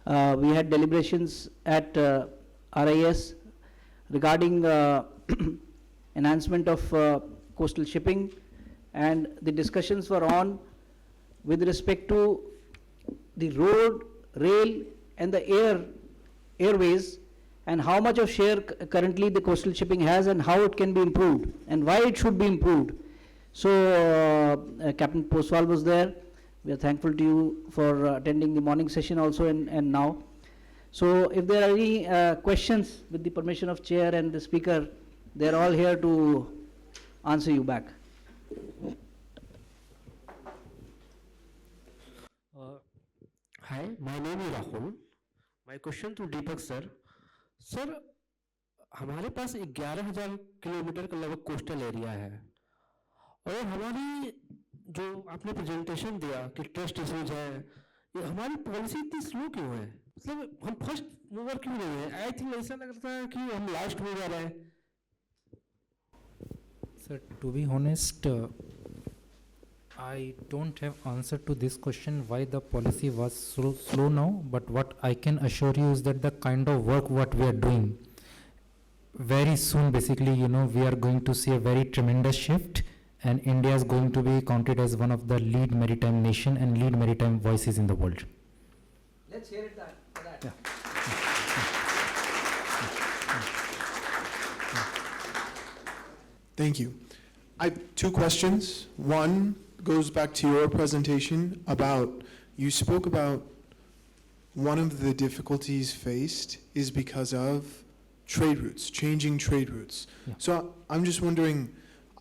we had deliberations at RIS regarding enhancement of coastal shipping, and the discussions were on with respect to the road, rail and the airways, and how much of share currently the coastal shipping has and how it can be improved and why it should be improved. So Captain Poswal was there. We are thankful to you for attending the morning session also and now. So if there are any questions, with the permission of chair and the speaker, they are all here to answer you back. Hi, my name is Rahul. My question to Deepak sir. Sir, हमारे पास 11,000 kilometre का लगभग coastal area है, और हमारी जो आपने presentation दिया कि ट्रस्ट इश्यूज है, ये हमारी पॉलिसी इतनी स्लो क्यों है? मतलब हम फर्स्ट मूवर क्यों नहीं है? आई थिंक ऐसा लगता है कि हम लास्ट मूवर है. Sir, to be honest, I don't have answer to this question why the policy was so slow now, but what I can assure you is that the kind of work what we are doing, very soon basically, we are going to see a very tremendous shift, and India is going to be counted as one of the lead maritime nation and lead maritime voices in the world. Let's hear it for that. Yeah. Thank you. I have two questions. One goes back to your presentation about, you spoke about one of the difficulties faced is because of trade routes, changing trade routes. Yeah. So I'm just wondering,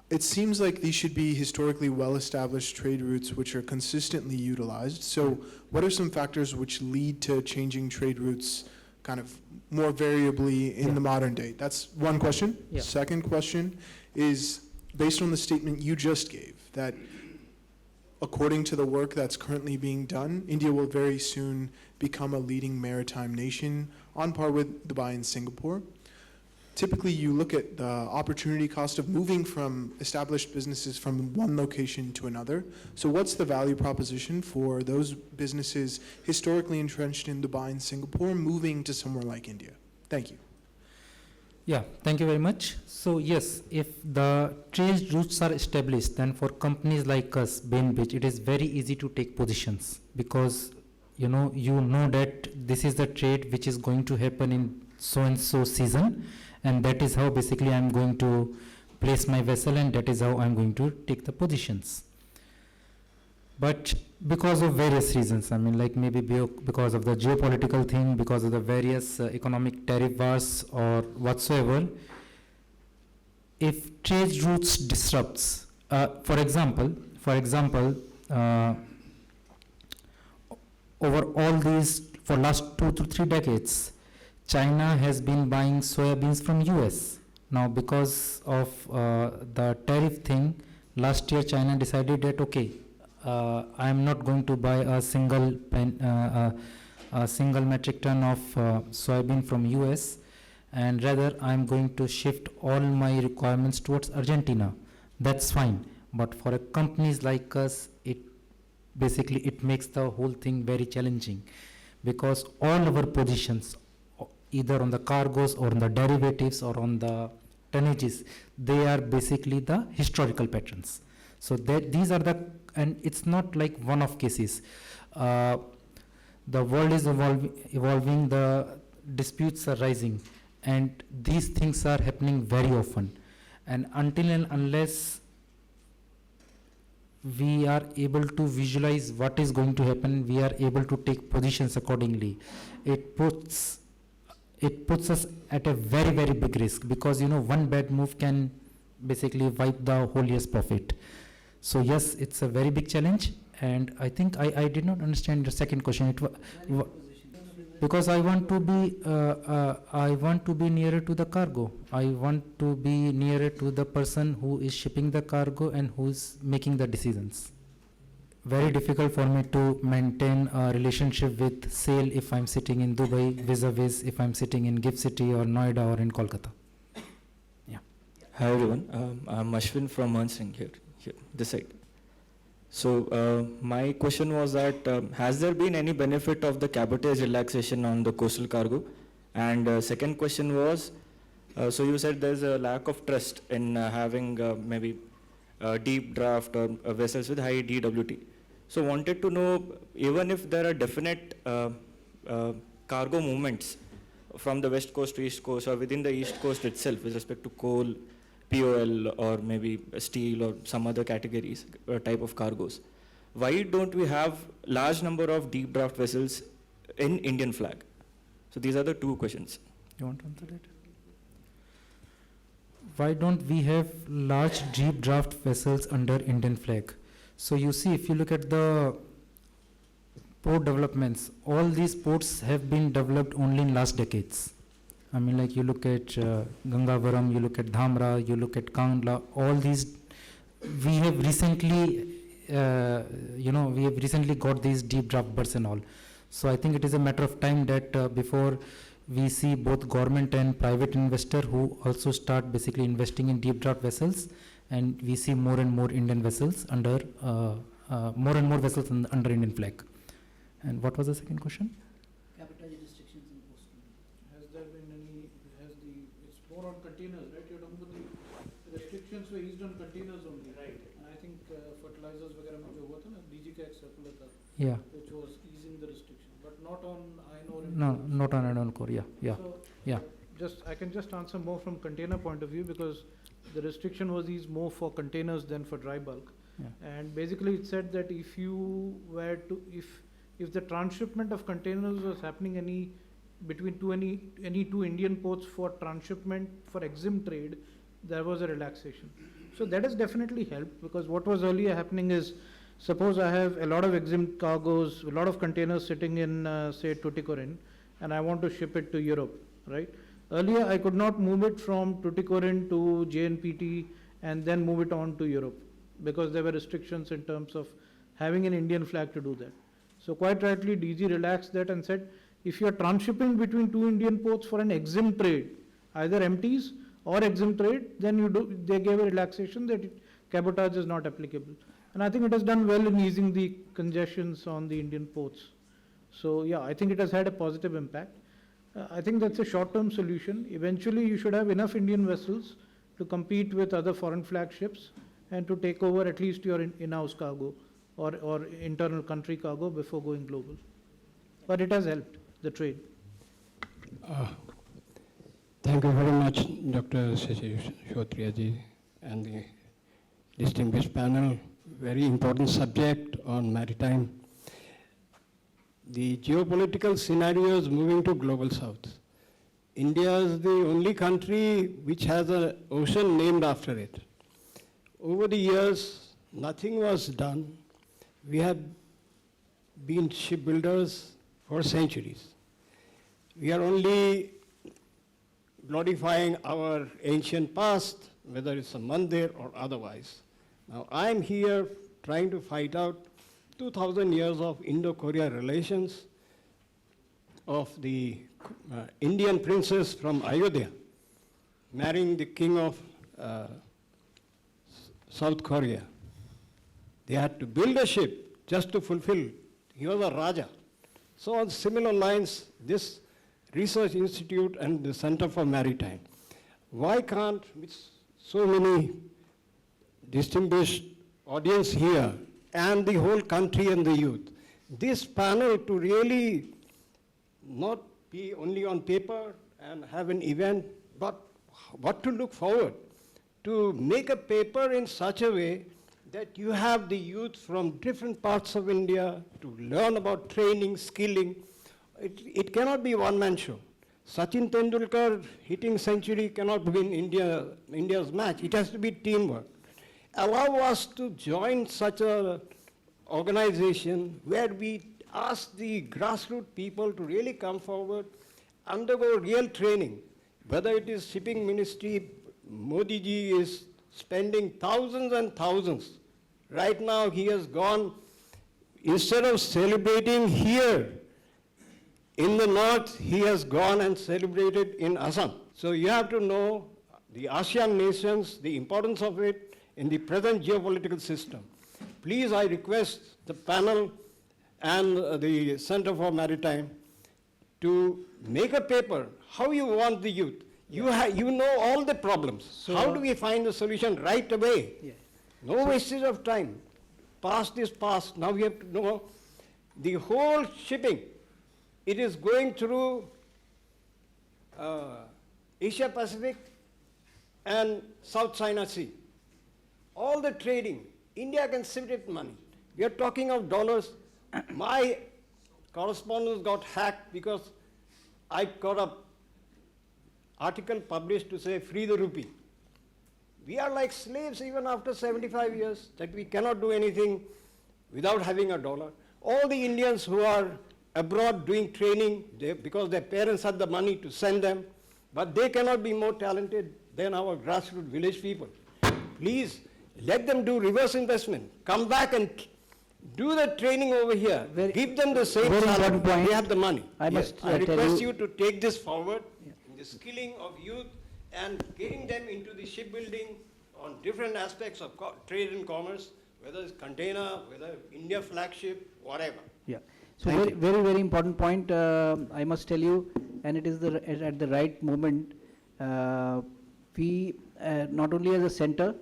it seems like these should be historically well-established trade routes which are consistently utilized. So what are some factors which lead to changing trade routes kind of more variably in the modern day? That's one question. Yeah. Second question is, based on the statement you just gave, that according to the work that's currently being done, India will very soon become a leading maritime nation on par with Dubai and Singapore. Typically, you look at the opportunity cost of moving from established businesses from one location to another. So what's the value proposition for those businesses historically entrenched in Dubai and Singapore moving to somewhere like India? Thank you. Yeah, thank you very much. So yes, if the trade routes are established, then for companies like us, BainBridge, it is very easy to take positions, because you know that this is the trade which is going to happen in so and so season, and that is how basically I'm going to place my vessel, and that is how I'm going to take the positions. But because of various reasons, I mean, like maybe because of the geopolitical thing, because of the various economic tariff wars or whatsoever, if trade routes disrupts, for example, over all these, for last 2 to 3 decades, China has been buying soybeans from US. Now, because of the tariff thing, last year China decided that, okay, I am not going to buy a single metric ton of soybean from US, and rather I am going to shift all my requirements towards Argentina. That's fine, but for companies like us, it makes the whole thing very challenging, because all our positions, either on the cargoes or on the derivatives or on the tonnages, they are basically the historical patterns. So that these are the, and it's not like one-off cases. The world is evolving, the disputes are rising, and these things are happening very often. And until and unless we are able to visualize what is going to happen, we are able to take positions accordingly. It puts us at a very, very big risk, because one bad move can basically wipe the whole year's profit. So yes, it's a very big challenge, and I think I did not understand the second question. Because I want to be nearer to the cargo. I want to be nearer to the person who is shipping the cargo and who is making the decisions. Very difficult for me to maintain a relationship with sale if I'm sitting in Dubai vis-a-vis if I'm sitting in Gift City or Noida or in Kolkata. Yeah. Hi everyone, I'm Ashwin from Ernst here, this side. So my question was that has there been any benefit of the cabotage relaxation on the coastal cargo? And second question was, so you said there's a lack of trust in having maybe deep draft or vessels with high DWT. So wanted to know, even if there are definite cargo movements from the west coast to east coast or within the east coast itself with respect to coal, POL or maybe steel or some other categories type of cargoes, why don't we have large number of deep draft vessels in Indian flag? So these are the two questions. You want to answer that? Why don't we have large deep draft vessels under Indian flag? So you see, if you look at the port developments, all these ports have been developed only in last decades. I mean, like you look at Gangavaram, you look at Dhamra, you look at Kandla, all these, we have recently, got these deep draft berths and all. So I think it is a matter of time that before we see both government and private investor who also start basically investing in deep draft vessels, and we see more and more Indian vessels under, under Indian flag. And what was the second question? Cabotage restrictions in coastal. Has there been any, it's more on containers, right? You're talking about the restrictions were eased on containers only. Right. And I think fertilizers वगैरह में जो हुआ था ना, DG का एक circular था, Yeah. which was easing the restriction, but not on iron ore. No, not on iron core, yeah. So, Yeah. I can just answer more from container point of view, because the restriction was eased more for containers than for dry bulk. Yeah. And basically it said that if you were to, if the transshipment of containers was happening any two Indian ports for transshipment for exempt trade, there was a relaxation. So that has definitely helped, because what was earlier happening is, suppose I have a lot of exempt cargoes, a lot of containers sitting in say Tuticorin, and I want to ship it to Europe, right? Earlier I could not move it from Tuticorin to JNPT and then move it on to Europe, because there were restrictions in terms of having an Indian flag to do that. So quite rightly, DG relaxed that and said, if you are transshipping between two Indian ports for an exempt trade, either empties or exempt trade, then they gave a relaxation that cabotage is not applicable. And I think it has done well in easing the congestions on the Indian ports. So yeah, I think it has had a positive impact. I think that's a short-term solution. Eventually, you should have enough Indian vessels to compete with other foreign flag ships and to take over at least your in-house cargo or internal country cargo before going global. But it has helped the trade. Thank you very much, Dr. Shotriyaji and the distinguished panel. Very important subject on maritime. The geopolitical scenario is moving to global south. India is the only country which has an ocean named after it. Over the years, nothing was done. We have been shipbuilders for centuries. We are only glorifying our ancient past, whether it's a mandir or otherwise. Now, I am here trying to fight out 2,000 years of Indo-Korea relations of the Indian princess from Ayodhya marrying the king of South Korea. They had to build a ship just to fulfill. He was a Raja. So on similar lines, this research institute and the Center for Maritime, why can't, with so many distinguished audience here and the whole country and the youth, this panel to really not be only on paper and have an event, but what to look forward, to make a paper in such a way that you have the youth from different parts of India to learn about training, skilling. It cannot be one-man show. Sachin Tendulkar hitting century cannot win India's match. It has to be teamwork. Allow us to join such an organization where we ask the grassroots people to really come forward, undergo real training. Whether it is shipping ministry, Modi ji is spending thousands and thousands. Right now he has gone, instead of celebrating here in the north, he has gone and celebrated in Assam. So you have to know the ASEAN nations, the importance of it in the present geopolitical system. Please, I request the panel and the Center for Maritime to make a paper, how you want the youth. You know all the problems. So, how do we find the solution right away? Yeah. No wastage of time. Past is past. Now we have to know the whole shipping. It is going through Asia Pacific and South China Sea. All the trading, India can sit with money. We are talking of dollars. My correspondence got hacked because I got an article published to say free the rupee. We are like slaves even after 75 years, that we cannot do anything without having a dollar. All the Indians who are abroad doing training, because their parents had the money to send them, but they cannot be more talented than our grassroots village people. Please, let them do reverse investment. Come back and do the training over here. Give them the same salary. They have the money. I must I tell request you you to take this forward, in the skilling of youth and getting them into the shipbuilding on different aspects of trade and commerce, whether it's container, whether India flagship, whatever. Yeah. So Thank you. very, very important point, I must tell you, and it is at the right moment. We, not only as a center,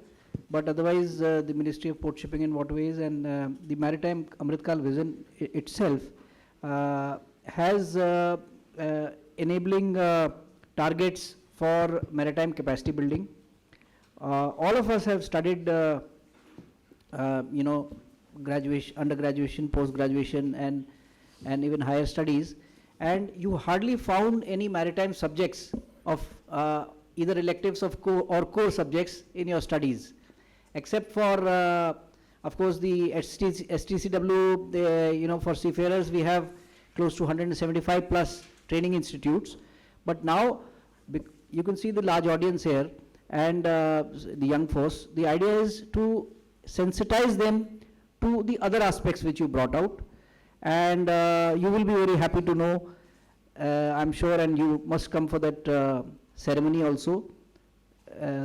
but otherwise the Ministry of Port Shipping and Waterways and the Maritime Amritkal Vision itself has enabling targets for maritime capacity building. All of us have studied, graduation, undergraduation, post-graduation, and even higher studies, and you hardly found any maritime subjects of either electives of or core subjects in your studies, except for, of course, the STCW. For seafarers, we have close to 175 plus training institutes. But now, you can see the large audience here. and the young force. The idea is to sensitize them to the other aspects which you brought out, and you will be very happy to know, I'm sure, and you must come for that ceremony also.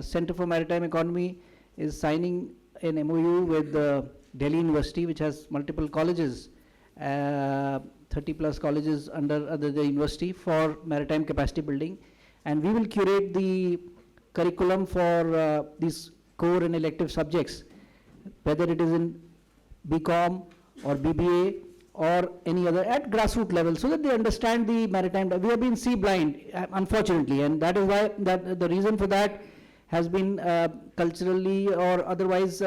Center for Maritime Economy is signing an MOU with Delhi University, which has multiple colleges, 30 plus colleges under the university for maritime capacity building, and we will curate the curriculum for these core and elective subjects, whether it is in BCom or BBA or any other at grassroots level, so that they understand the maritime. We have been sea blind, unfortunately, and that is why the reason for that has been culturally or otherwise,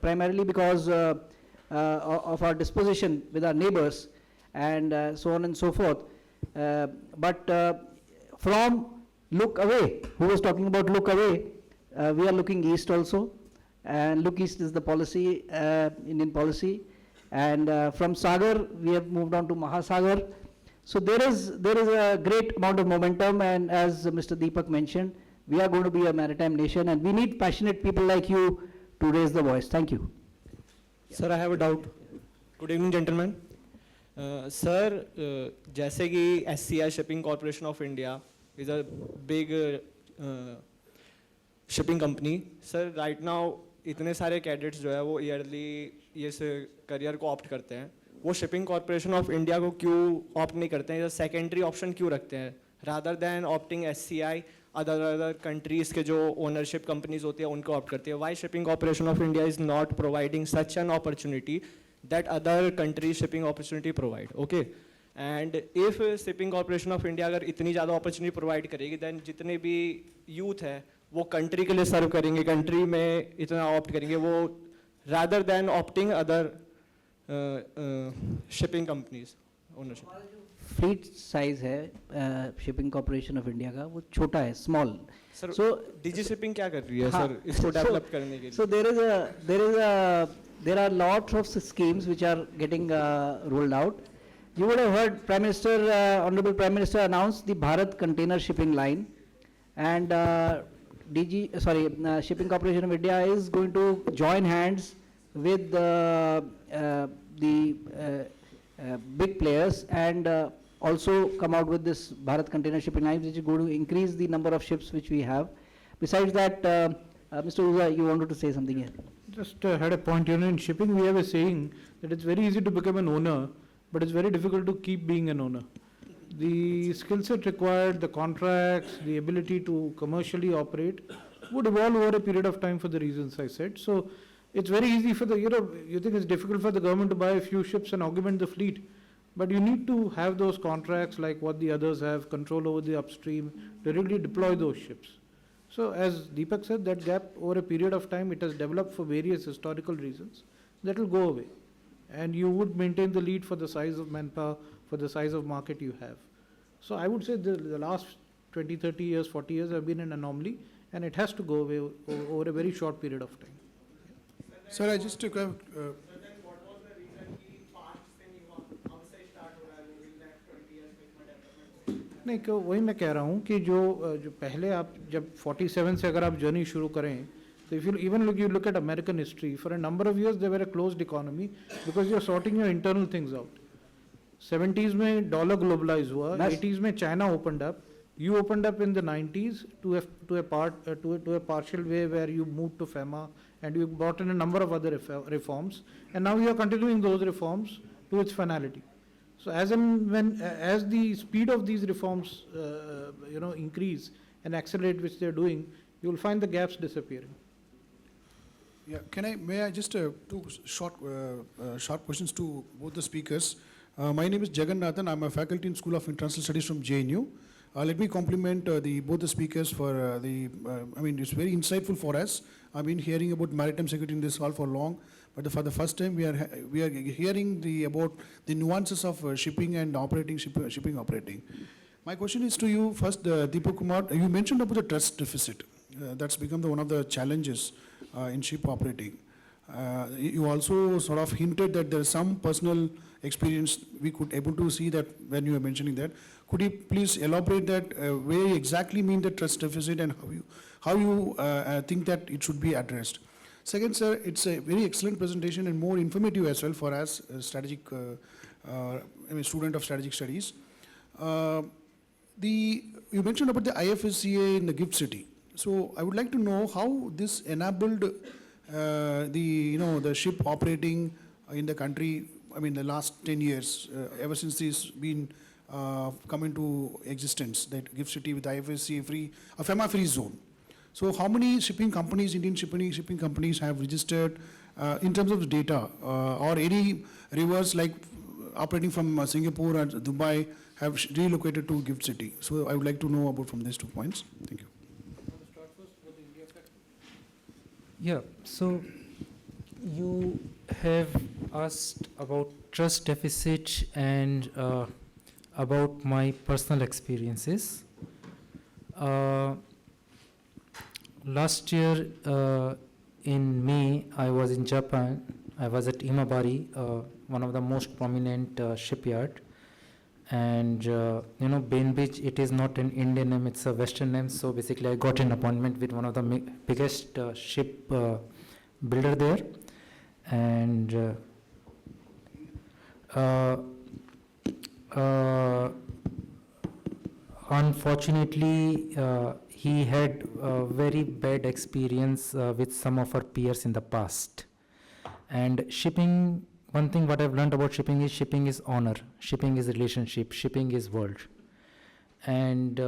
primarily because of our disposition with our neighbors and so on and so forth. But from look away, who was talking about look away, we are looking east also, and look east is the policy, Indian policy, and from Sagar we have moved on to Mahasagar. So there is a great amount of momentum, and as Mr. Deepak mentioned, we are going to be a maritime nation, and we need passionate people like you to raise the voice. Thank you. Sir, I have a doubt. Good evening, gentlemen. Sir, जैसे कि SCI Shipping Corporation of India is a big shipping company. Sir, right now इतने सारे cadets जो है वो yearly ये career को opt करते हैं. वो Shipping Corporation of India को क्यों opt नहीं करते हैं? Secondary option क्यों रखते हैं? Rather than opting SCI, other countries के जो ownership companies होती है उनको opt करती है. Why Shipping Corporation of India is not providing such an opportunity that other countries shipping opportunity provide? Okay. And if Shipping Corporation of India अगर इतनी ज़्यादा opportunity provide करेगी, then जितने भी youth है वो country के लिए serve करेंगे, country में इतना opt करेंगे वो, rather than opting other shipping companies ownership. Fleet size है शिपिंग कॉर्पोरेशन ऑफ इंडिया का, वो छोटा है, स्मॉल. सर, सो डीजी शिपिंग क्या कर रही है सर इसको डेवलप करने के लिए? सो there are lots of schemes which are getting rolled out. You would have heard Prime Minister, Honorable Prime Minister announced the Bharat Container Shipping Line, and Shipping Corporation of India is going to join hands with the big players and also come out with this Bharat Container Shipping Line, which is going to increase the number of ships which we have. Besides that, Mr. Uza, you wanted to say something here? Just had a point, in shipping we have a saying that it's very easy to become an owner, but it's very difficult to keep being an owner. The skill set required, the contracts, the ability to commercially operate would evolve over a period of time for the reasons I said. So it's very easy for the, you think it's difficult for the government to buy a few ships and augment the fleet, but you need to have those contracts like what the others have, control over the upstream, to really deploy those ships. So as Deepak said, that gap over a period of time, it has developed for various historical reasons. That will go away. And you would maintain the lead for the size of manpower, for the size of market you have. So I would say the last 20, 30 years, 40 years have been an anomaly, and it has to go away over a very short period of time. Sir, I just took a... नहीं, वही मैं कह रहा हूँ कि जो पहले आप जब 47 से अगर आप जर्नी शुरू करें, तो if you even look at American history, for a number of years they were a closed economy because you're sorting your internal things out. 70s में dollar globalize हुआ, 80s में China opened up, you opened up in the 90s to a partial way where you moved to FEMA and you brought in a number of other reforms, and now you are continuing those reforms to its finality. So as the speed of these reforms increase and accelerate, which they are doing, you will find the gaps disappearing. Yeah, may I just two short questions to both the speakers. My name is Jagannathan. I'm a faculty in School of International Studies from JNU. Let me compliment both the speakers for it's very insightful for us. I've been hearing about maritime security in this hall for long, but for the first time we are hearing about the nuances of shipping and shipping operating. My question is to you first, Deepak Kumar. You mentioned about the trust deficit. That's become one of the challenges in ship operating. You also sort of hinted that there is some personal experience we could able to see that when you were mentioning that. Could you please elaborate that, where you exactly mean the trust deficit and how you think that it should be addressed? Second, sir, it's a very excellent presentation and more informative as well for us, student of strategic studies. You mentioned about the IFSCA in the GIFT City. So I would like to know how this enabled the ship operating in the country. I mean, the last 10 years, ever since this been come into existence, that GIFT City with IFSCA free, a FEMA free zone. So how many shipping companies, Indian shipping companies have registered in terms of data, or any rivers like operating from Singapore and Dubai have relocated to GIFT City? So I would like to know about from these 2 points. Thank you. Yeah, so you have asked about trust deficit and about my personal experiences. Last year in May, I was in Japan. I was at Imabari, one of the most prominent shipyard. And BainBridge, it is not an Indian name, it's a Western name. So basically I got an appointment with one of the biggest ship builder there. And unfortunately, he had a very bad experience with some of our peers in the past. And shipping, one thing what I've learned about shipping is honor, shipping is relationship, shipping is world. And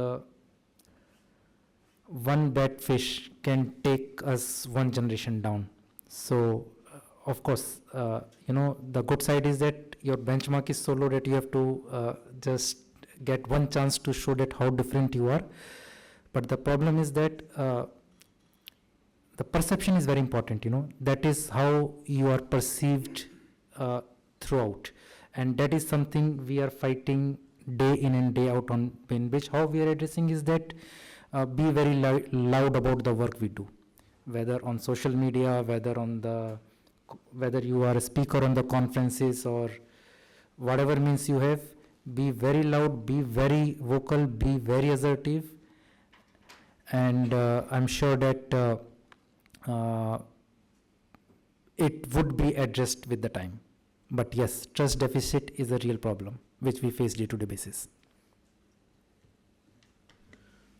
one bad fish can take us one generation down. So, of course, the good side is that your benchmark is so low that you have to just get one chance to show that how different you are. But the problem is that the perception is very important, that is how you are perceived throughout. And that is something we are fighting day in and day out on BainBridge. How we are addressing is that be very loud about the work we do, whether on social media, whether you are a speaker on the conferences or whatever means you have, be very loud, be very vocal, be very assertive. And I'm sure that it would be addressed with the time. But yes, trust deficit is a real problem which we face day-to-day basis.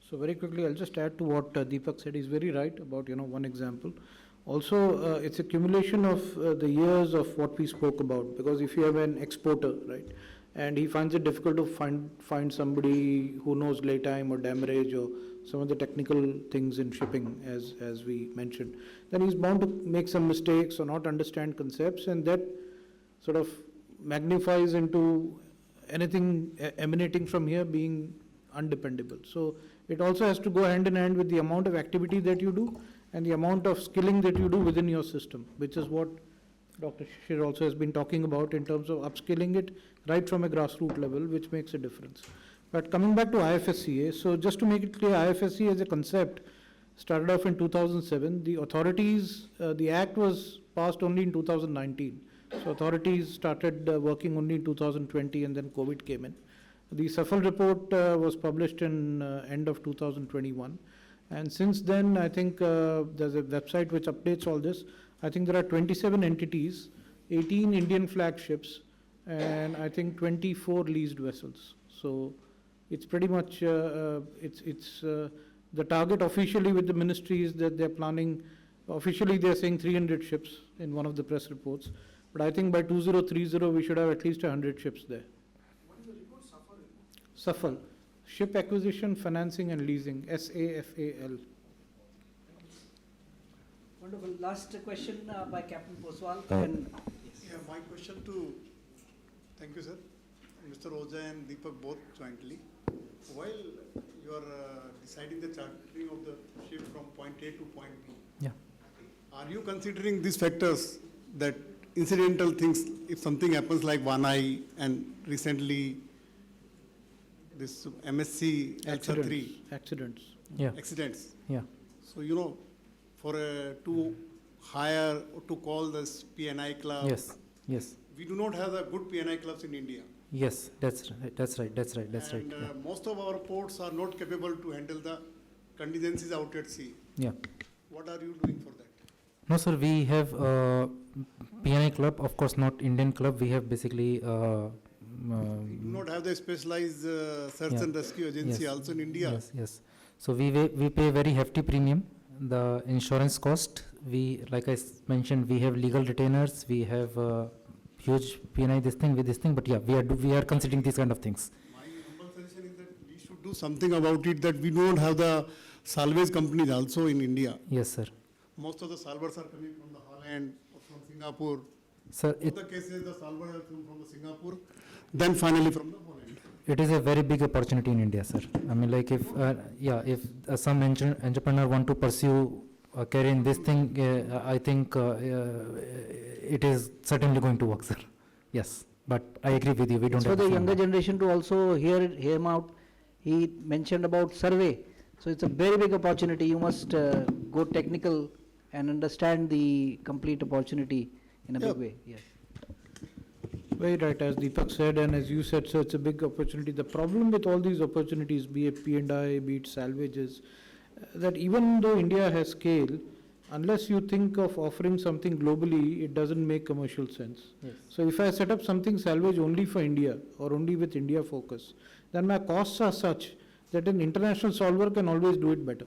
So very quickly, I'll just add to what Deepak said. He's very right about one example. Also, it's accumulation of the years of what we spoke about. Because if you have an exporter, right, and he finds it difficult to find somebody who knows lay time or damage or some of the technical things in shipping, as we mentioned, then he's bound to make some mistakes or not understand concepts, and that sort of magnifies into anything emanating from here being undependable. So it also has to go hand in hand with the amount of activity that you do and the amount of skilling that you do within your system, which is what Dr. Shishir also has been talking about in terms of upskilling it right from a grassroots level, which makes a difference. But coming back to IFSCA, so just to make it clear, IFSCA as a concept started off in 2007. The authorities, the act was passed only in 2019. So authorities started working only in 2020, and then COVID came in. The SAFL report was published in end of 2021. And since then, I think there's a website which updates all this. I think there are 27 entities, 18 Indian flagships, and I think 24 leased vessels. So it's pretty much, the target officially with the ministry is that they're planning, officially they're saying 300 ships in one of the press reports. But I think by 2030, we should have at least 100 ships there. What is the report? SAFL report? SAFL, Ship Acquisition, Financing and Leasing, SAFAL. Wonderful. Last question by Captain Poswal. Yeah, my question to, thank you, sir, Mr. Oja and Deepak both jointly. While you are deciding the chartering of the ship from point A to point B, yeah, are you considering these factors, that incidental things, if something happens like Vanai and recently this MSC Accidents. Yeah. accidents? Yeah. So, for to hire or to call this PNI club. Yes. Yes. We do not have a good PNI clubs in India. Yes, that's right. That's right. That's right. That's right. And Yeah. most of our ports are not capable to handle the contingencies out at sea. Yeah. What are you doing for that? No, sir. We have PNI club. Of course, not Indian club. We have basically. We do not have the specialized search Yeah. and rescue agency Yes. also in India. Yes, yes. So we pay very hefty premium. The insurance cost, like I mentioned, we have legal retainers, we have huge PNI this thing with this thing, but yeah, we are considering these kind of things. My humble suggestion is that we should do something about it, that we don't have the salvage companies also in India. Yes, sir. Most of the salvors are coming from the Holland or from Singapore. Sir, In the cases, the salvors are from the Singapore, then finally from the Holland. it is a very big opportunity in India, sir. I mean, like if some entrepreneur want to pursue career in this thing, I think it is certainly going to work, sir. Yes, but I agree with you. We don't For have the same younger amount. generation to also hear him out, he mentioned about survey. So it's a very big opportunity. You must go technical and understand the complete opportunity in a Yeah. big way. Yes. Very right, as Deepak said, and as you said, so it's a big opportunity. The problem with all these opportunities, be it P&I, be it salvages, that even though India has scale, unless you think of offering something globally, it doesn't make commercial sense. Yes. So if I set up something salvage only for India or only with India focus, then my costs are such that an international solver can always do it better.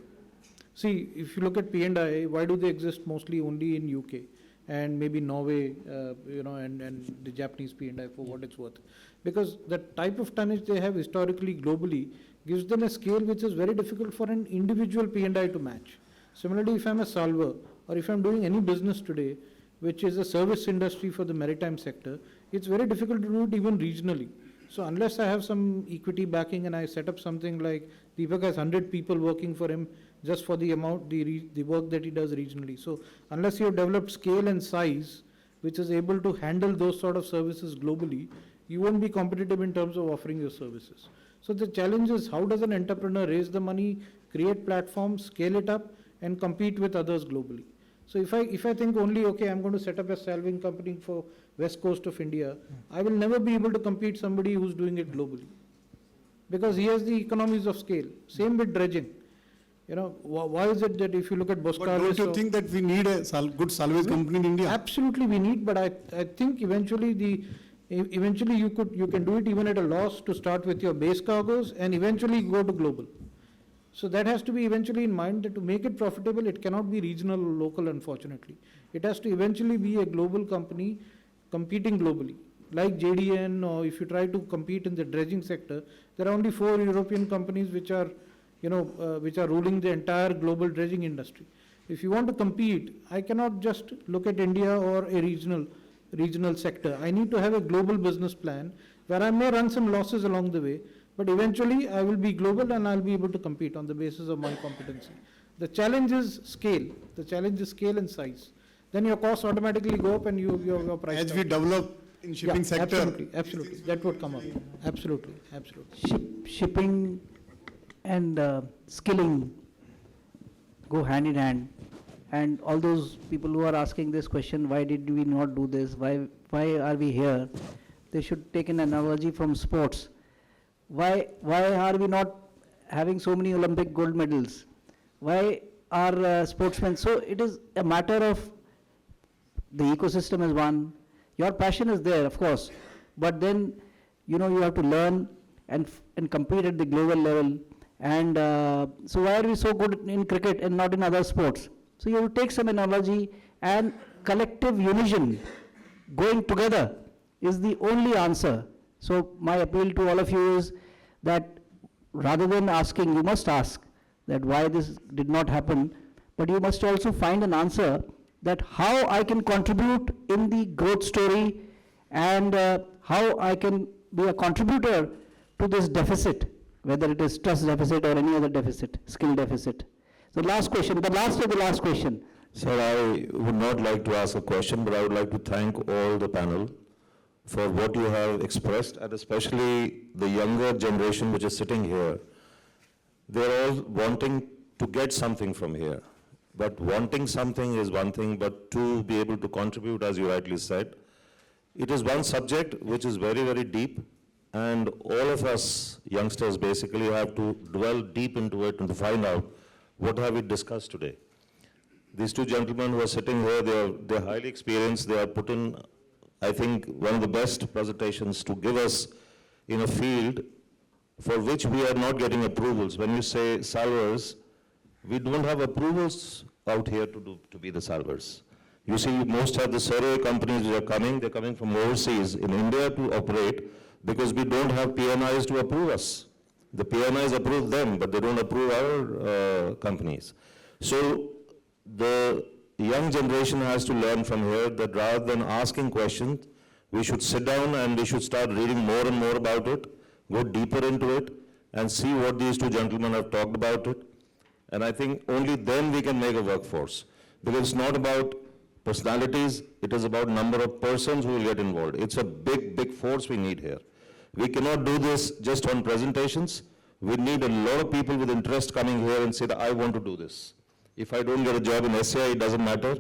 See, if you look at P&I, why do they exist mostly only in UK? And maybe Norway, and the Japanese P&I for what it's worth. Because the type of tonnage they have historically, globally, gives them a scale which is very difficult for an individual P&I to match. Similarly, if I'm a solver, or if I'm doing any business today, which is a service industry for the maritime sector, it's very difficult to do it even regionally. So unless I have some equity backing and I set up something like Deepak has 100 people working for him just for the amount, the work that he does regionally. So unless you have developed scale and size, which is able to handle those sort of services globally, you won't be competitive in terms of offering your services. So the challenge is, how does an entrepreneur raise the money, create platforms, scale it up, and compete with others globally? So if I think only, okay, I'm going to set up a salving company for west coast of India, I will never be able to compete somebody who's doing it globally, because he has the economies of scale. Same with dredging. Why is it that if you look at But Boscalis... don't you think that we need a good salvage company in India? Absolutely we need, but I think eventually you can do it even at a loss to start with your base cargoes and eventually go to global. So that has to be eventually in mind, that to make it profitable, it cannot be regional or local, unfortunately. It has to eventually be a global company competing globally. Like JDN, or if you try to compete in the dredging sector, there are only 4 European companies which are ruling the entire global dredging industry. If you want to compete, I cannot just look at India or a regional sector. I need to have a global business plan where I may run some losses along the way, but eventually I will be global and I'll be able to compete on the basis of my competency. The challenge is scale. The challenge is scale and size. Then your costs automatically go up and your price. As we develop in shipping sector. Absolutely. That would come up. Absolutely. Shipping and skilling go hand in hand. And all those people who are asking this question, why did we not do this? Why are we here? They should take an analogy from sports. Why are we not having so many Olympic gold medals? Why are sportsmen? So it is a matter of the ecosystem is one. Your passion is there, of course, but then you have to learn and compete at the global level. And so why are we so good in cricket and not in other sports? So you have to take some analogy, and collective unison, going together, is the only answer. So my appeal to all of you is that rather than asking, you must ask that why this did not happen, but you must also find an answer that how I can contribute in the growth story, and how I can be a contributor to this deficit, whether it is trust deficit or any other deficit, skill deficit. So last question, the last of the last question. Sir, I would not like to ask a question, but I would like to thank all the panel for what you have expressed, and especially the younger generation which is sitting here. They're all wanting to get something from here. But wanting something is one thing, but to be able to contribute, as you rightly said, it is one subject which is very, very deep, and all of us youngsters basically have to dwell deep into it and to find out what have we discussed today. These two gentlemen who are sitting here, they're highly experienced. They are put in, I think, one of the best presentations to give us in a field for which we are not getting approvals. When you say salvers, we don't have approvals out here to be the salvers. You see, most of the survey companies which are coming, they're coming from overseas in India to operate because we don't have PMIs to approve us. The PMIs approve them, but they don't approve our companies. So the young generation has to learn from here that rather than asking questions, we should sit down and we should start reading more and more about it, go deeper into it, and see what these two gentlemen have talked about it. And I think only then we can make a workforce. Because it's not about personalities, it is about number of persons who will get involved. It's a big, big force we need here. We cannot do this just on presentations. We need a lot of people with interest coming here and say that I want to do this. If I don't get a job in SCI, it doesn't matter.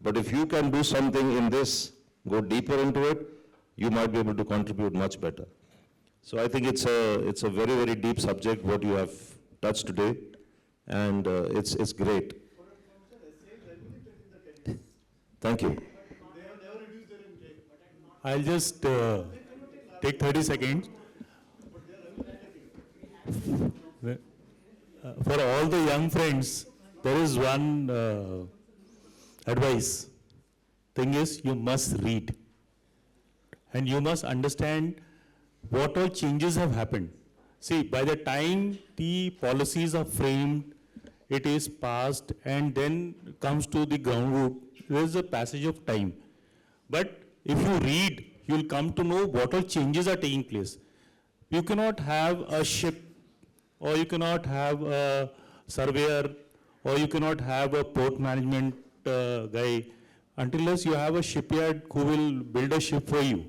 But if you can do something in this, go deeper into it, you might be able to contribute much better. So I think it's a very, very deep subject, what you have touched today, and it's great. Thank you. I'll just take 30 seconds. For all the young friends, there is one advice. Thing is, you must read. And you must understand what all changes have happened. See, by the time the policies are framed, it is passed, and then comes to the ground root, there is a passage of time. But if you read, you will come to know what all changes are taking place. You cannot have a ship, or you cannot have a surveyor, or you cannot have a port management guy, unless you have a shipyard who will build a ship for you.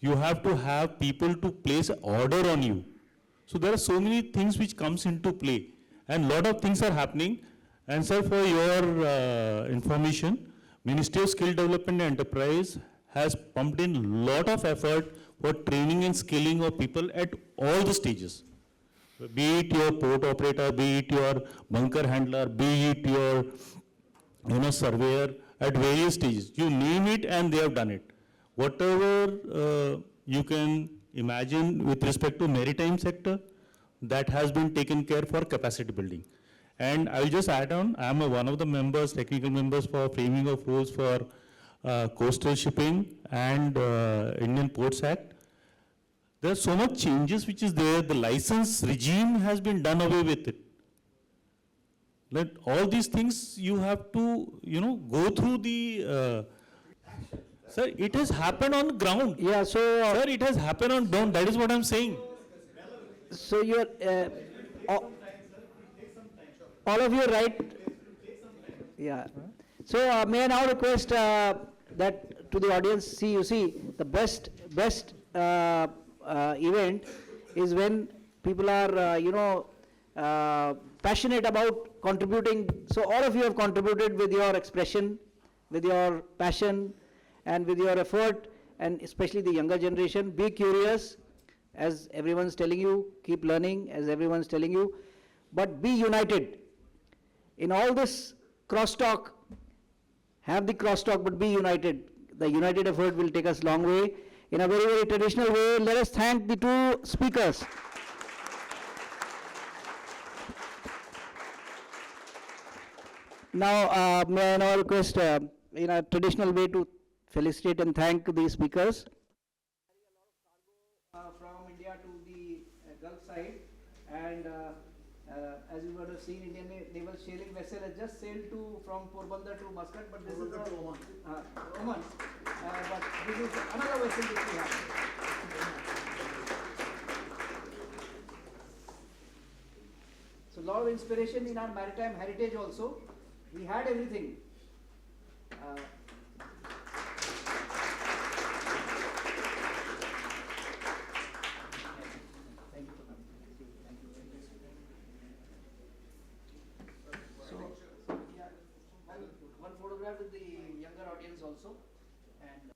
You have to have people to place an order on you. So there are so many things which comes into play, and lot of things are happening. And sir, for your information, Ministry of Skill Development and Enterprise has pumped in lot of effort for training and skilling of people at all the stages. Be it your port operator, be it your bunker handler, be it your surveyor, at various stages. You name it and they have done it. Whatever you can imagine with respect to maritime sector, that has been taken care for capacity building. And I will just add on, I am one of the members, technical members for framing of rules for coastal shipping and Indian Ports Act. There are so much changes which is there. The license regime has been done away with it. Let all these things you have to, go through the. Sir, it has happened on ground. Yeah, so. Sir, it has happened on ground. That is what I am saying. So you're. All of you are right. Yeah. So may I now request that to the audience, see, the best event is when people are, passionate about contributing. So all of you have contributed with your expression, with your passion, and with your effort, and especially the younger generation. Be curious, as everyone's telling you, keep learning, as everyone's telling you, but be united. In all this crosstalk, have the crosstalk, but be united. The united effort will take us a long way. In a very, very traditional way, let us thank the two speakers. Now, may I now request, in a traditional way, to felicitate and thank the speakers. From India to the Gulf side, and as you would have seen, Indian naval sailing vessel has just sailed from Porbandar to Muscat, but this is Oman. But this is another vessel which we have. So, a lot of inspiration in our maritime heritage also. We had everything. One photograph with the younger audience also. And